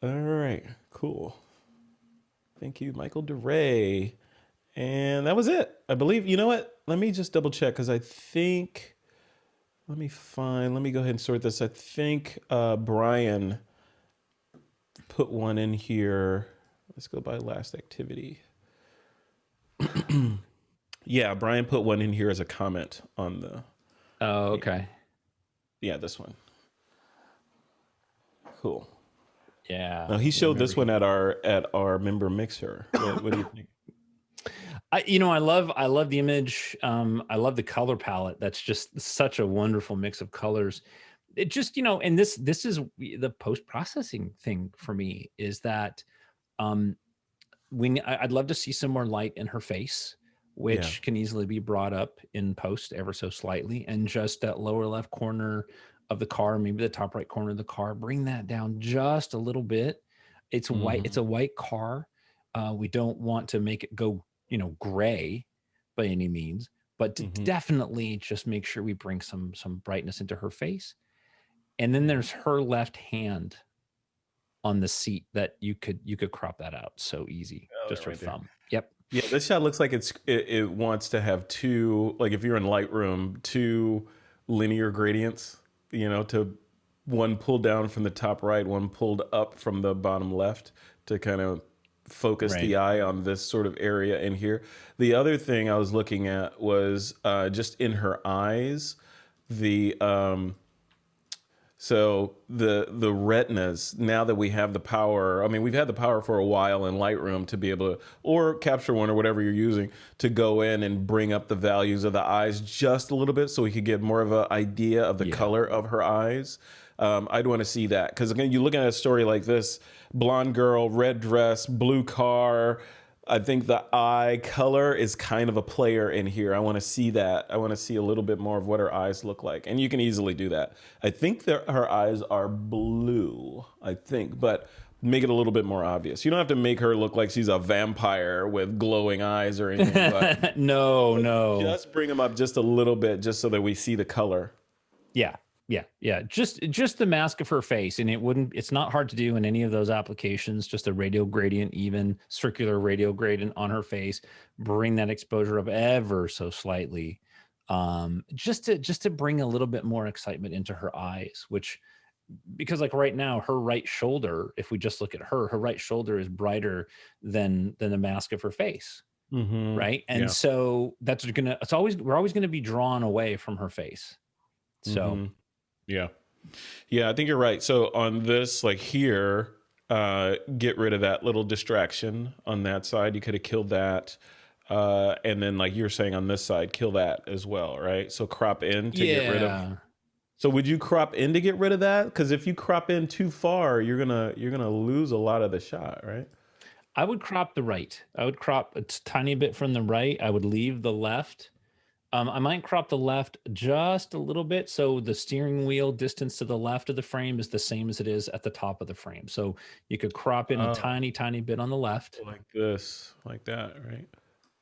All right. Cool. Thank you, Michael Deray. And that was it. I believe. You know what? Let me just double check because I think. Let me go ahead and sort this. I think Brian put one in here. Let's go by last activity. Yeah, Brian put one in here as a comment on the. Oh, okay. Yeah, this one. Cool. Yeah. Now he showed this one at our member mixer. What do you think? I love the image. I love the color palette. That's just such a wonderful mix of colors. It just, and this is the post-processing thing for me, is that I'd love to see some more light in her face, which can easily be brought up in post ever so slightly, and just that lower left corner of the car, maybe the top right corner of the car, bring that down just a little bit. It's white. It's a white car. We don't want to make it go, gray by any means, but to definitely just make sure we bring some brightness into her face. And then there's her left hand on the seat that you could crop that out so easy. Just her thumb. Yep. Yeah, this shot looks like it wants to have two, like if you're in Lightroom, two linear gradients, to one pulled down from the top right, one pulled up from the bottom left to kind of focus the eye on this sort of area in here. The other thing I was looking at was just in her eyes, so the retinas, now that we have the power, I mean, we've had the power for a while in Lightroom to be able to, or Capture One or whatever you're using, to go in and bring up the values of the eyes just a little bit so we could get more of an idea of the color of her eyes. I'd want to see that, because again, you look at a story like this, blonde girl, red dress, blue car. I think the eye color is kind of a player in here. I want to see that. I want to see a little bit more of what her eyes look like. And you can easily do that. I think her eyes are blue, but make it a little bit more obvious. You don't have to make her look like she's a vampire with glowing eyes or anything. But no. Just bring them up just a little bit, just so that we see the color. Yeah. Just the mask of her face, and it's not hard to do in any of those applications. Just a radial gradient, even circular radial gradient on her face, bring that exposure up ever so slightly, just to bring a little bit more excitement into her eyes. Because like right now, her right shoulder, if we just look at her right shoulder is brighter than the mask of her face, right? And so we're always gonna be drawn away from her face. So. Yeah, I think you're right. So on this, like here, get rid of that little distraction on that side. You could have killed that. And then like you're saying on this side, kill that as well, right? So crop in to get rid of. So would you crop in to get rid of that? Because if you crop in too far, you're gonna lose a lot of the shot, right? I would crop the right. I would crop a tiny bit from the right. I would leave the left. I might crop the left just a little bit, so the steering wheel distance to the left of the frame is the same as it is at the top of the frame. So you could crop in a tiny bit on the left. Like this, like that, right?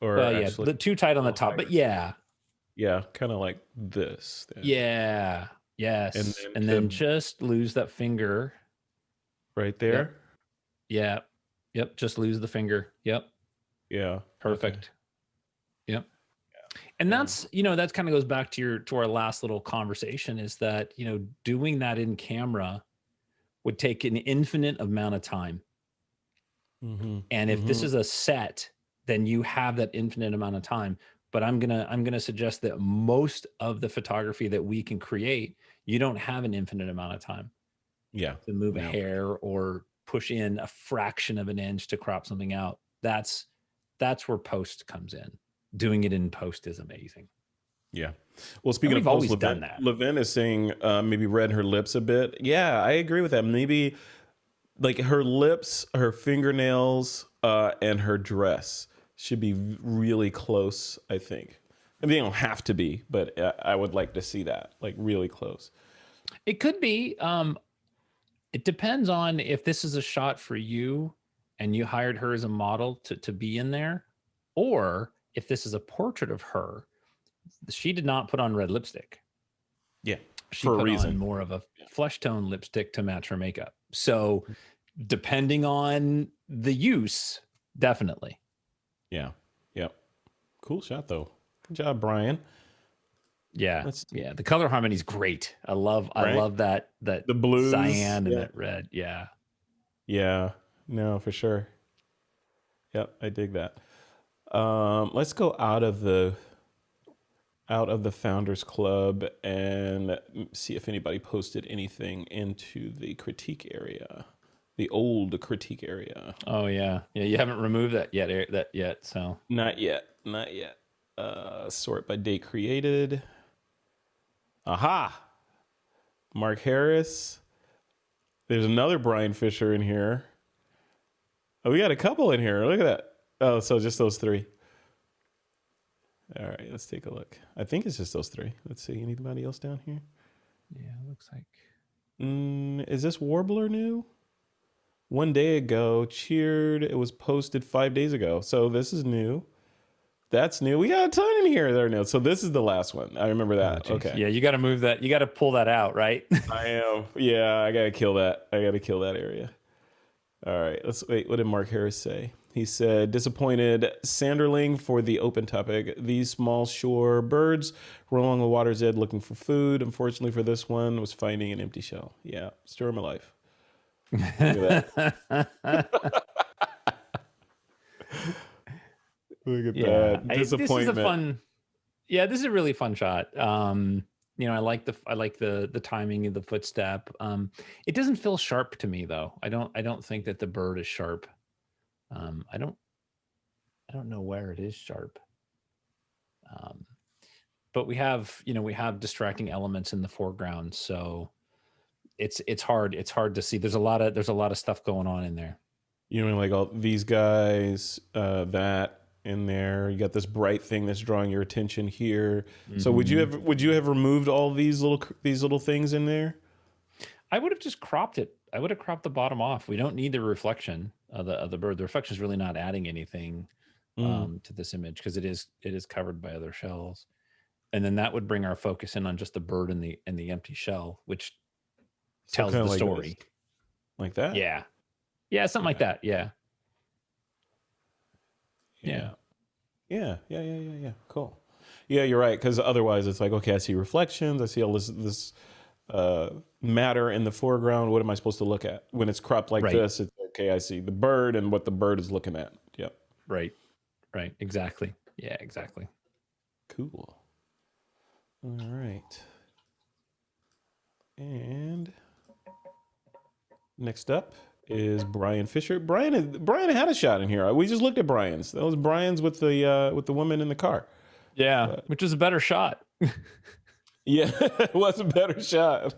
Or actually, too tight on the top, but yeah. Yeah, kind of like this. Then. Yeah, yes. And then just lose that finger. Right there? Yep, just lose the finger. Yep. Yeah. Perfect. Okay. Yep. And that's, that kind of goes back to our last little conversation, is that, doing that in camera would take an infinite amount of time. And if this is a set, then you have that infinite amount of time. But I'm going to suggest that most of the photography that we can create, you don't have an infinite amount of time. Yeah. To move a hair or push in a fraction of an inch to crop something out. That's where post comes in. Doing it in post is amazing. Yeah. Well, speaking of post, Levin is saying maybe redden her lips a bit. Yeah, I agree with that. Maybe like her lips, her fingernails, and her dress should be really close, I think. I mean, they don't have to be, but I would like to see that, like really close. It could be. It depends on if this is a shot for you and you hired her as a model to be in there, or if this is a portrait of her. She did not put on red lipstick. Yeah, she put on more of a flesh tone lipstick to match her makeup. So depending on the use, definitely. Yeah. Yep. Cool shot though. Good job, Brian. Yeah. The color harmony is great. I love that the blues, cyan and that red. Yeah. Yeah. No, for sure. Yep. I dig that. Let's go out of the out of the Founders Club and see if anybody posted anything into the critique area, the old critique area. Oh yeah, yeah. You haven't removed that yet. So not yet. Sort by date created. Aha! Mark Harris. There's another Brian Fisher in here. Oh, we got a couple in here. Look at that. Oh, so just those three. All right, let's take a look. I think it's just those three. Let's see. Anybody else down here? yeah, looks like. Is this Warbler new? 1 day ago, cheered. It was posted 5 days ago. So this is new. That's new. We got a ton in here that are new. So this is the last one. I remember that. Oh, okay. Yeah, you got to move that. You got to pull that out, right? I am. Yeah, I got to kill that. I got to kill that area. All right. Let's wait. What did Mark Harris say? He said, disappointed Sanderling for the open topic. These small shore birds were along the water's edge looking for food. Unfortunately for this one, was finding an empty shell. Yeah, story of my life. Look at that. Look at that. Disappointment. This is a fun. Yeah, this is a really fun shot. You know, I like the timing of the footstep. It doesn't feel sharp to me though. I don't think that the bird is sharp. I don't know where it is sharp. But we have distracting elements in the foreground, so it's hard to see. There's a lot of stuff going on in there. You know, like all these guys, that in there. You got this bright thing that's drawing your attention here. Mm-hmm. So would you have removed all these little things in there? I would have just cropped it. I would have cropped the bottom off. We don't need the reflection of the bird. The reflection is really not adding anything to this image because it is covered by other shells. And then that would bring our focus in on just the bird and the empty shell, which tells the story. Like that? Yeah. Yeah, something like that. Yeah. Cool. Yeah, you're right. Because otherwise, it's like, okay, I see reflections. I see all this matter in the foreground. What am I supposed to look at? When it's cropped like this, it's okay. I see the bird and what the bird is looking at. Yep. Right. Exactly. Yeah. Exactly. Cool. All right. And next up is Brian Fisher. Brian had a shot in here. We just looked at Brian's. That was Brian's with the woman in the car. Yeah, which is a better shot. Yeah, it was a better shot.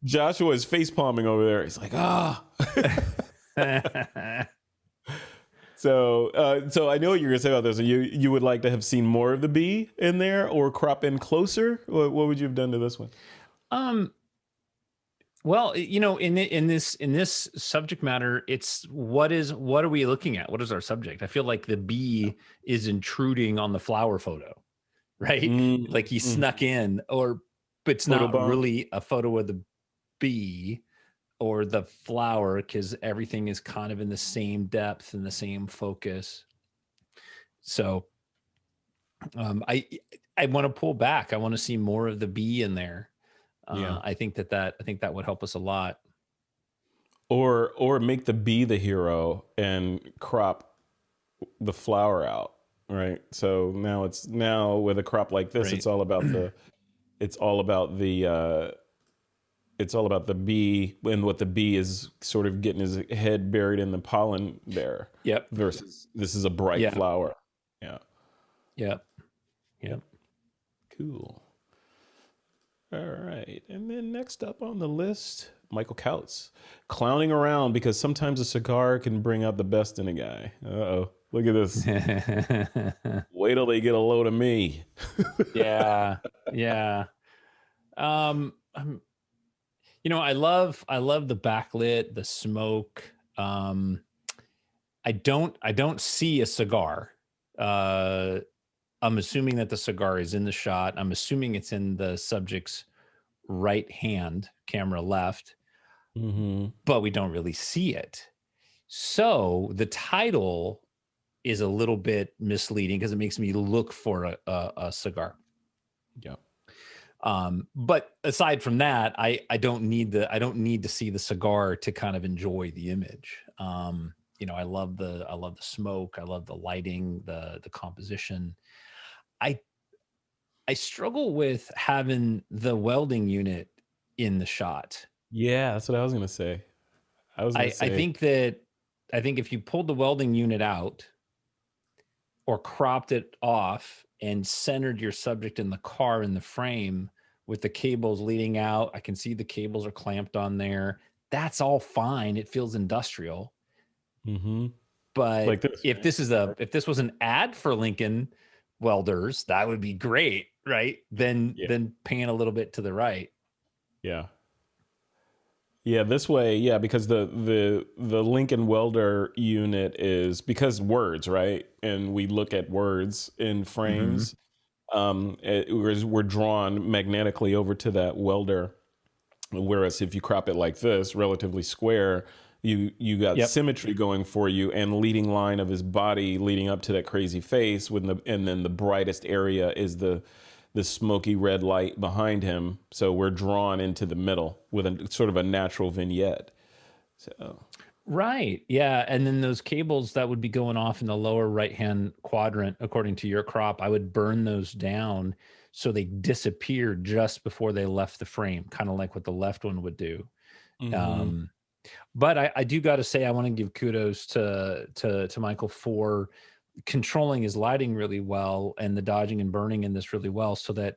Joshua is face palming over there. He's like, ah. So I know what you're gonna say about this. You would like to have seen more of the bee in there, or crop in closer. What would you have done to this one? Well, in this subject matter, it's what are we looking at? What is our subject? I feel like the bee is intruding on the flower photo, right? Like he snuck in, but it's not really a photo of the bee or the flower because everything is kind of in the same depth and the same focus. So I want to pull back. I want to see more of the bee in there. I think that would help us a lot. Or make the bee the hero and crop the flower out, right? So now with a crop like this, it's all about the bee and what the bee is sort of getting his head buried in the pollen there. Yep. Versus this is a bright flower. Yeah. Yep. Cool. All right. And then next up on the list, Michael Kautz. Clowning around because sometimes a cigar can bring out the best in a guy. Uh-oh. Look at this. Wait till they get a load of me. Yeah. I love the backlit, the smoke. I don't see a cigar. I'm assuming that the cigar is in the shot. I'm assuming it's in the subject's right hand, camera left, but we don't really see it. So the title is a little bit misleading because it makes me look for a cigar. Yeah. But aside from that, I don't need to see the cigar to kind of enjoy the image. I love the smoke. I love the lighting, the composition. I struggle with having the welding unit in the shot. Yeah, that's what I was gonna say. I think if you pulled the welding unit out or cropped it off and centered your subject in the car in the frame with the cables leading out, I can see the cables are clamped on there. That's all fine. It feels industrial. Mm-hmm. But Like this, if right? if this was an ad for Lincoln welders, that would be great, right? Then Yeah. pan a little bit to the right. Yeah. Yeah, this way, yeah, because the Lincoln Welder unit is because words, right? And we look at words in Mm-hmm. frames. We're drawn magnetically over to that welder. Whereas if you crop it like this, relatively square, you got Yep. symmetry going for you, and leading line of his body leading up to that crazy face. And then the brightest area is the smoky red light behind him. So we're drawn into the middle with a sort of a natural vignette. So Right. Yeah. And then those cables that would be going off in the lower right hand quadrant, according to your crop, I would burn those down so they disappeared just before they left the frame, kind of like what the left one would do. mm-hmm. Um, but I do got to say, I want to give kudos to Michael for controlling his lighting really well and the dodging and burning in this really well, so that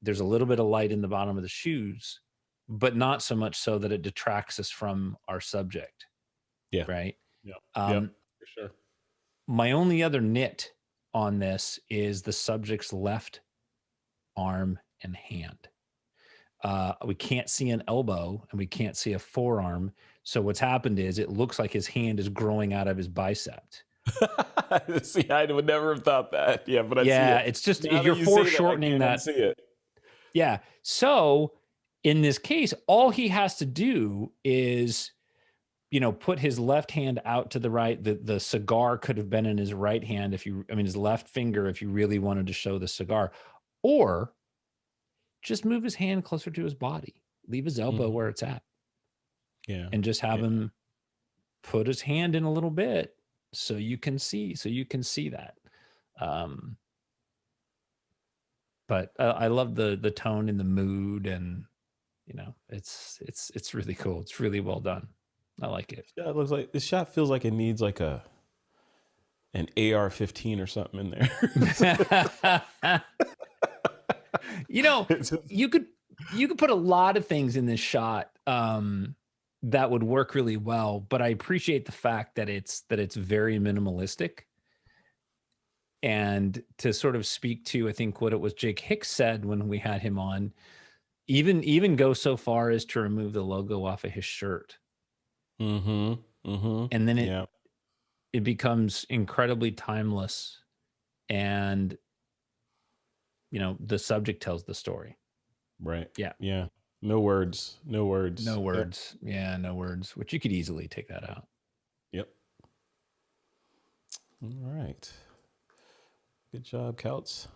there's a little bit of light in the bottom of the shoes, but not so much so that it detracts us from our subject. Yeah. Right. Yeah. Yep. Um, For sure. my only other nit on this is the subject's left arm and hand. We can't see an elbow and we can't see a forearm. So what's happened is it looks like his hand is growing out of his bicep. See, I would never have thought that. Yeah, but I see Yeah, it. it's just Now you're that you say that, I foreshortening can't that. unsee it. Yeah. So in this case, all he has to do is, put his left hand out to the right. The cigar could have been in his right hand his left finger, if you really wanted to show the cigar, or just move his hand closer to his body, leave his elbow Mm-hmm. where it's at, Yeah. and just have Yeah. him put his hand in a little bit so you can see that. Um, but I love the tone and the mood, and it's really cool. It's really well done. I like it. Yeah, it looks like this shot feels like it needs like an AR-15 or something in there. It's just- you could put a lot of things in this shot that would work really well, but I appreciate the fact that it's very minimalistic. And to sort of speak to, I think, what it was Jake Hicks said when we had him on, even go so far as to remove the logo off of his shirt. Mm-hmm. Mm-hmm. And then Yeah. it becomes incredibly timeless, and the subject tells the story. Right. Yeah. Yeah. No words. No words. No words. Yep. Yeah, no words, which you could easily take that out. Yep. All right. Good job, Couts.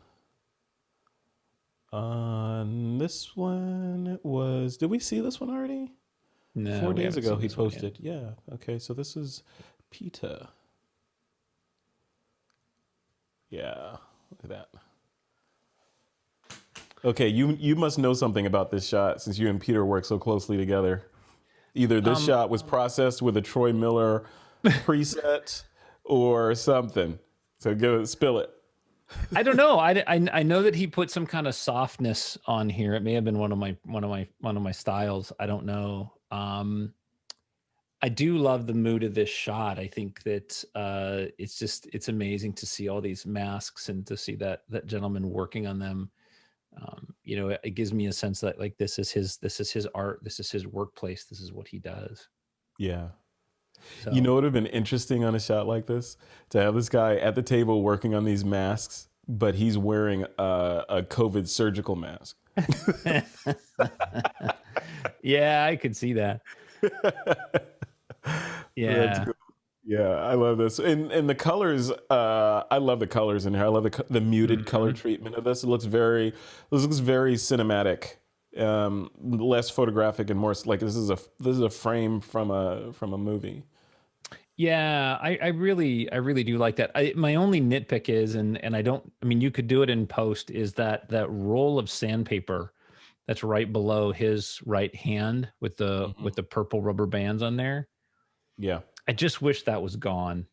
On this one, it was. Did we see this one already? No, 4 days ago he posted. Yeah. Okay. So this is PETA. Yeah. Look at that. Okay, you must know something about this shot since you and Peter work so closely together. Either this shot was processed with a Troy Miller preset or something. So spill it. I don't know. I know that he put some kind of softness on here. It may have been one of my styles. I don't know. I do love the mood of this shot. I think that it's amazing to see all these masks and to see that gentleman working on them. It gives me a sense that like this is his art, this is his workplace, this is what he does. Yeah. So, you know what would have been interesting on a shot like this? To have this guy at the table working on these masks, but he's wearing a COVID surgical mask. yeah, I could see that. Yeah. That's cool. Yeah, I love this, and the colors. I love the colors in here. I love the muted color treatment of this. It looks very cinematic, less photographic and more like this is a frame from a movie. Yeah, I really do like that. My only nitpick is, and I don't, I mean, you could do it in post, is that roll of sandpaper that's right below his right hand with Hmm. the purple rubber bands on there. Yeah. I just wish that was gone.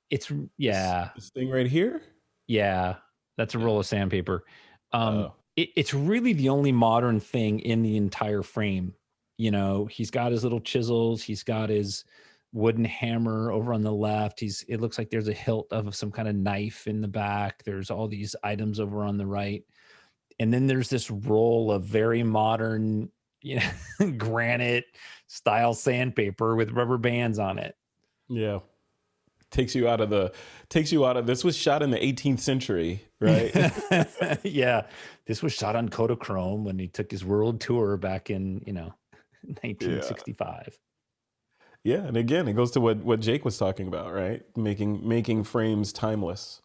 It's This yeah, this thing right here. yeah, that's a roll Yeah. of sandpaper. Oh. It's really the only modern thing in the entire frame. He's got his little chisels, he's got his wooden hammer over on the left. It looks like there's a hilt of some kind of knife in the back. There's all these items over on the right. And then there's this roll of very modern, granite style sandpaper with rubber bands on it. Yeah. Takes you out of this was shot in the 18th century, right? Yeah, this was shot on Kodachrome when he took his world tour back in Yeah. 1965. Yeah, and again, it goes to what Jake was talking about, right? Making frames timeless.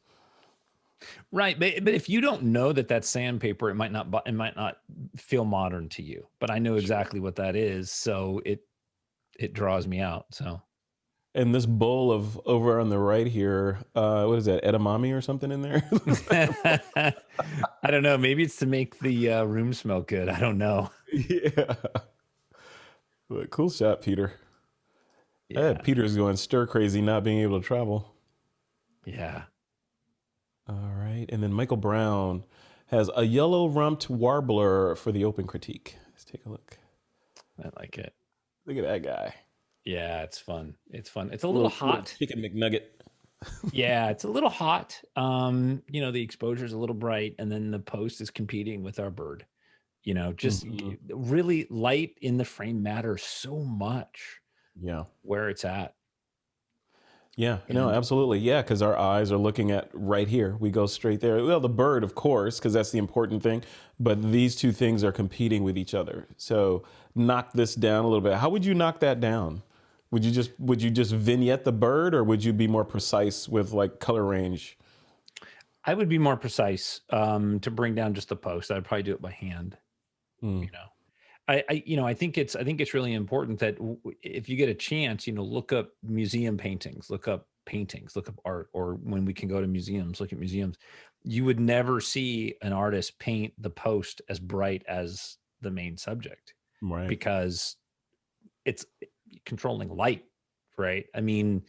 Right, but if you don't know that that's sandpaper, it might not feel modern to you. But I know Sure. exactly what that is, so it draws me out. So And this bowl of over on the right here, what is that, edamame or something in there? I don't know. Maybe it's to make the room smell good. I don't know. Yeah. But cool shot, Peter. Yeah, Peter's going stir crazy not being able to travel. yeah, All right. And then Michael Brown has a yellow rumped warbler for the open critique. Let's take a look. I like it. Look at that guy. Yeah, it's fun. It's fun. It's a little Little hot. chicken McNugget. Yeah, it's a little hot. The exposure is a little bright, and then the post is competing with our bird. Just Hmm. really light in the frame matters so much Yeah. where it's at. Yeah, no, And absolutely. Yeah, because our eyes are looking at right here. We go straight there. Well, the bird, of course, because that's the important thing. But these two things are competing with each other. So knock this down a little bit. How would you knock that down? Would you just vignette the bird, or would you be more precise with like color range? I would be more precise to bring down just the post. I'd probably do it by hand. Mm, You know, I think it's really important that if you get a chance, look up museum paintings, look up paintings, look up art, or when we can go to museums, look at museums. You would never see an artist paint the post as bright as the main subject right. because it's controlling light, right? I mean,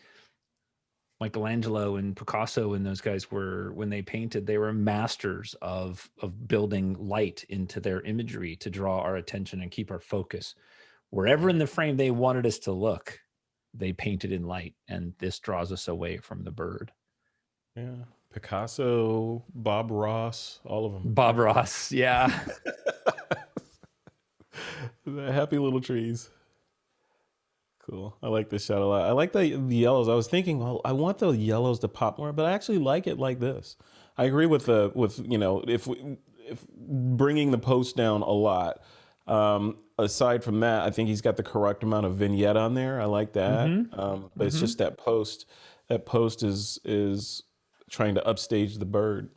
Michelangelo and Picasso and those guys were, when they painted, they were masters of building light into their imagery to draw our attention and keep our focus. Wherever in the frame they wanted us to look, they painted in light, and this draws us away from the bird. Yeah. Picasso, Bob Ross, all of them. Bob Ross, yeah. The happy little trees. Cool. I like this shot a lot. I like the yellows. I was thinking, well, I want the yellows to pop more, but I actually like it like this. I agree with if bringing the post down a lot. Aside from that, I think he's got the correct amount of vignette on there. I like that. Mm-hmm. But it's Mm-hmm. just that post. That post is trying to upstage the bird.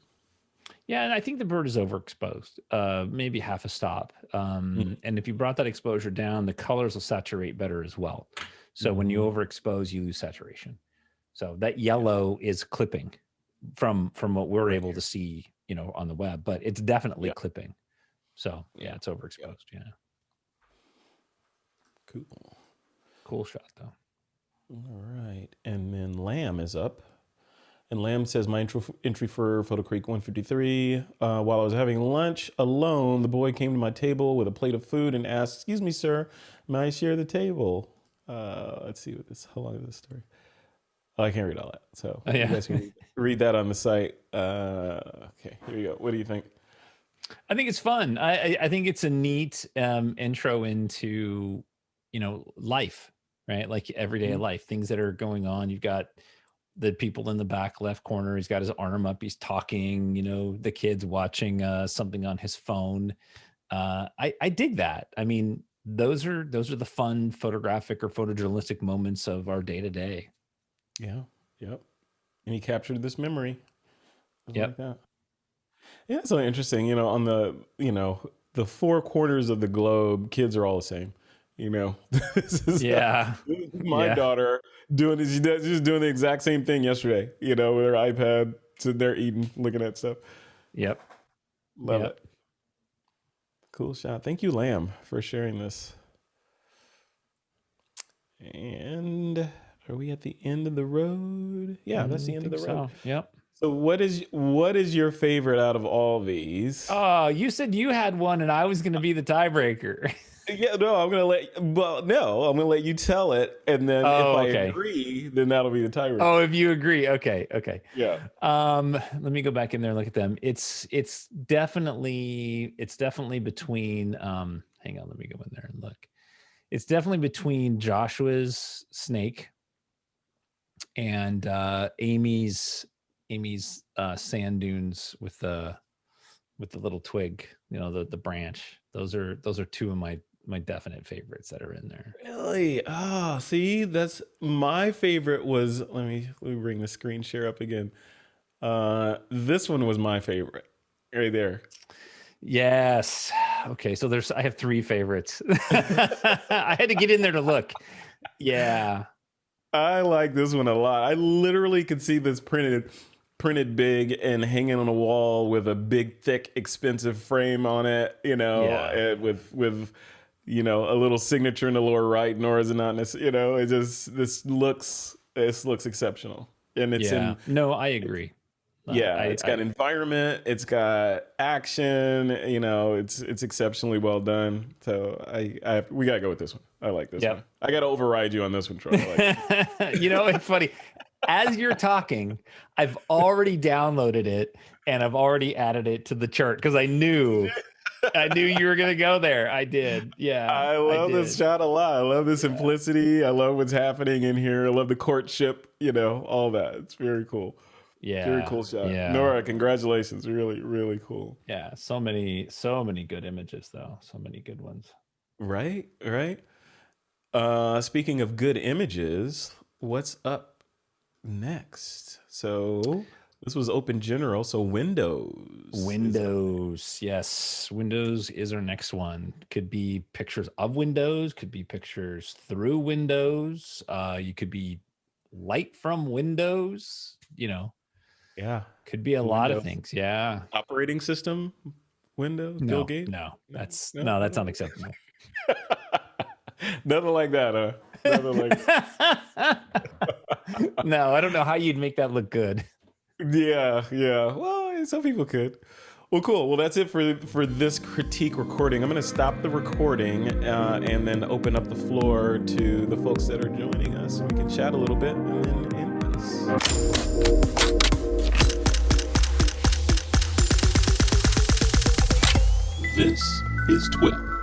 Yeah, and I think the bird is overexposed, maybe half a stop. And if you brought that exposure down, the colors will saturate better as well. So when you Mm-hmm. overexpose, you lose saturation. So that Yeah, yellow is clipping from what we're right able to here. see, on the web, but it's definitely Yeah, clipping. So yeah, yeah, it's yeah. overexposed. Yeah, Cool. cool shot though. All right, and then Lamb is up. And Lamb says, my entry for Photo Creek 153. While I was having lunch alone, the boy came to my table with a plate of food and asked, excuse me, sir, may I share the table? Let's see how long is this story? Oh, I can't read all that. So Oh, you yeah. guys can read that on the site. Okay, here we go. What do you think? I think it's fun. I think it's a neat intro into life, right? Like everyday Mhm. life, things that are going on. You've got the people in the back left corner. He's got his arm up. He's talking. The kids watching something on his phone. I dig that. I mean, those are the fun photographic or photojournalistic moments of our day to day. Yeah, yep. And he captured this memory. I like Yep. that. Yeah, it's so interesting. On the four corners of the globe, kids are all the same. You know, this is my Yeah. daughter doing this. She's doing the exact same thing yesterday, you know, with her iPad, sitting there eating, looking at stuff. Yep. Love it. Cool shot. Thank you, Lamb, for sharing this. And are we at the end of the road? Yeah, that's the end of the road. So. Yep. So what is your favorite out of all these? Oh, you said you had one and I was going to be the tiebreaker. Yeah, no, I'm gonna let you tell it, and then if I agree, then that'll be the tiebreaker. Oh, if you agree, okay. Yeah. Let me go back in there and look at them. It's definitely between. Hang on, let me go in there and look. It's definitely between Joshua's snake and Amy's sand dunes with the little twig, you know, the branch. Those are two of my definite favorites that are in there. Really? Ah, see, that's my favorite was, let me bring the screen share up again. This one was my favorite right there. Yes. Okay. So I have three favorites. I had to get in there to look. Yeah. I like this one a lot. I literally could see this printed big and hanging on a wall with a big, thick, expensive frame on it, you know, with you know, a little signature in the lower right, Nora Znotinas, you know, this looks exceptional. And it's no, I agree. It's got environment, it's got action, you know, it's exceptionally well done. So we gotta go with this one. I like this one. I gotta override you on this one, Troy. I like You know, it's funny. As you're talking, I've already downloaded it and I've already added it to the chart because I knew you were gonna go there. I did. Yeah. I love this shot a lot. I love the simplicity. I love what's happening in here. I love the courtship, you know, all that. It's very cool. Yeah. Very cool shot. Yeah. Nora, congratulations. Really, really cool. Yeah. So many good images though. So many good ones. Right. Speaking of good images, what's up next? So this was open general. So Windows. Yes. Windows is our next one. Could be pictures of Windows, could be pictures through Windows. You could be light from Windows, you know. Yeah. Could be a lot of things. Yeah. Operating system Windows. No, Bill Gates? that's unacceptable. Nothing like that, huh? Nothing like No, I don't know how you'd make that look good. Yeah. Well, some people could. Well, cool. Well, that's it for this critique recording. I'm going to stop the recording and then open up the floor to the folks that are joining us. We can chat a little bit and then end this. This is TWiP.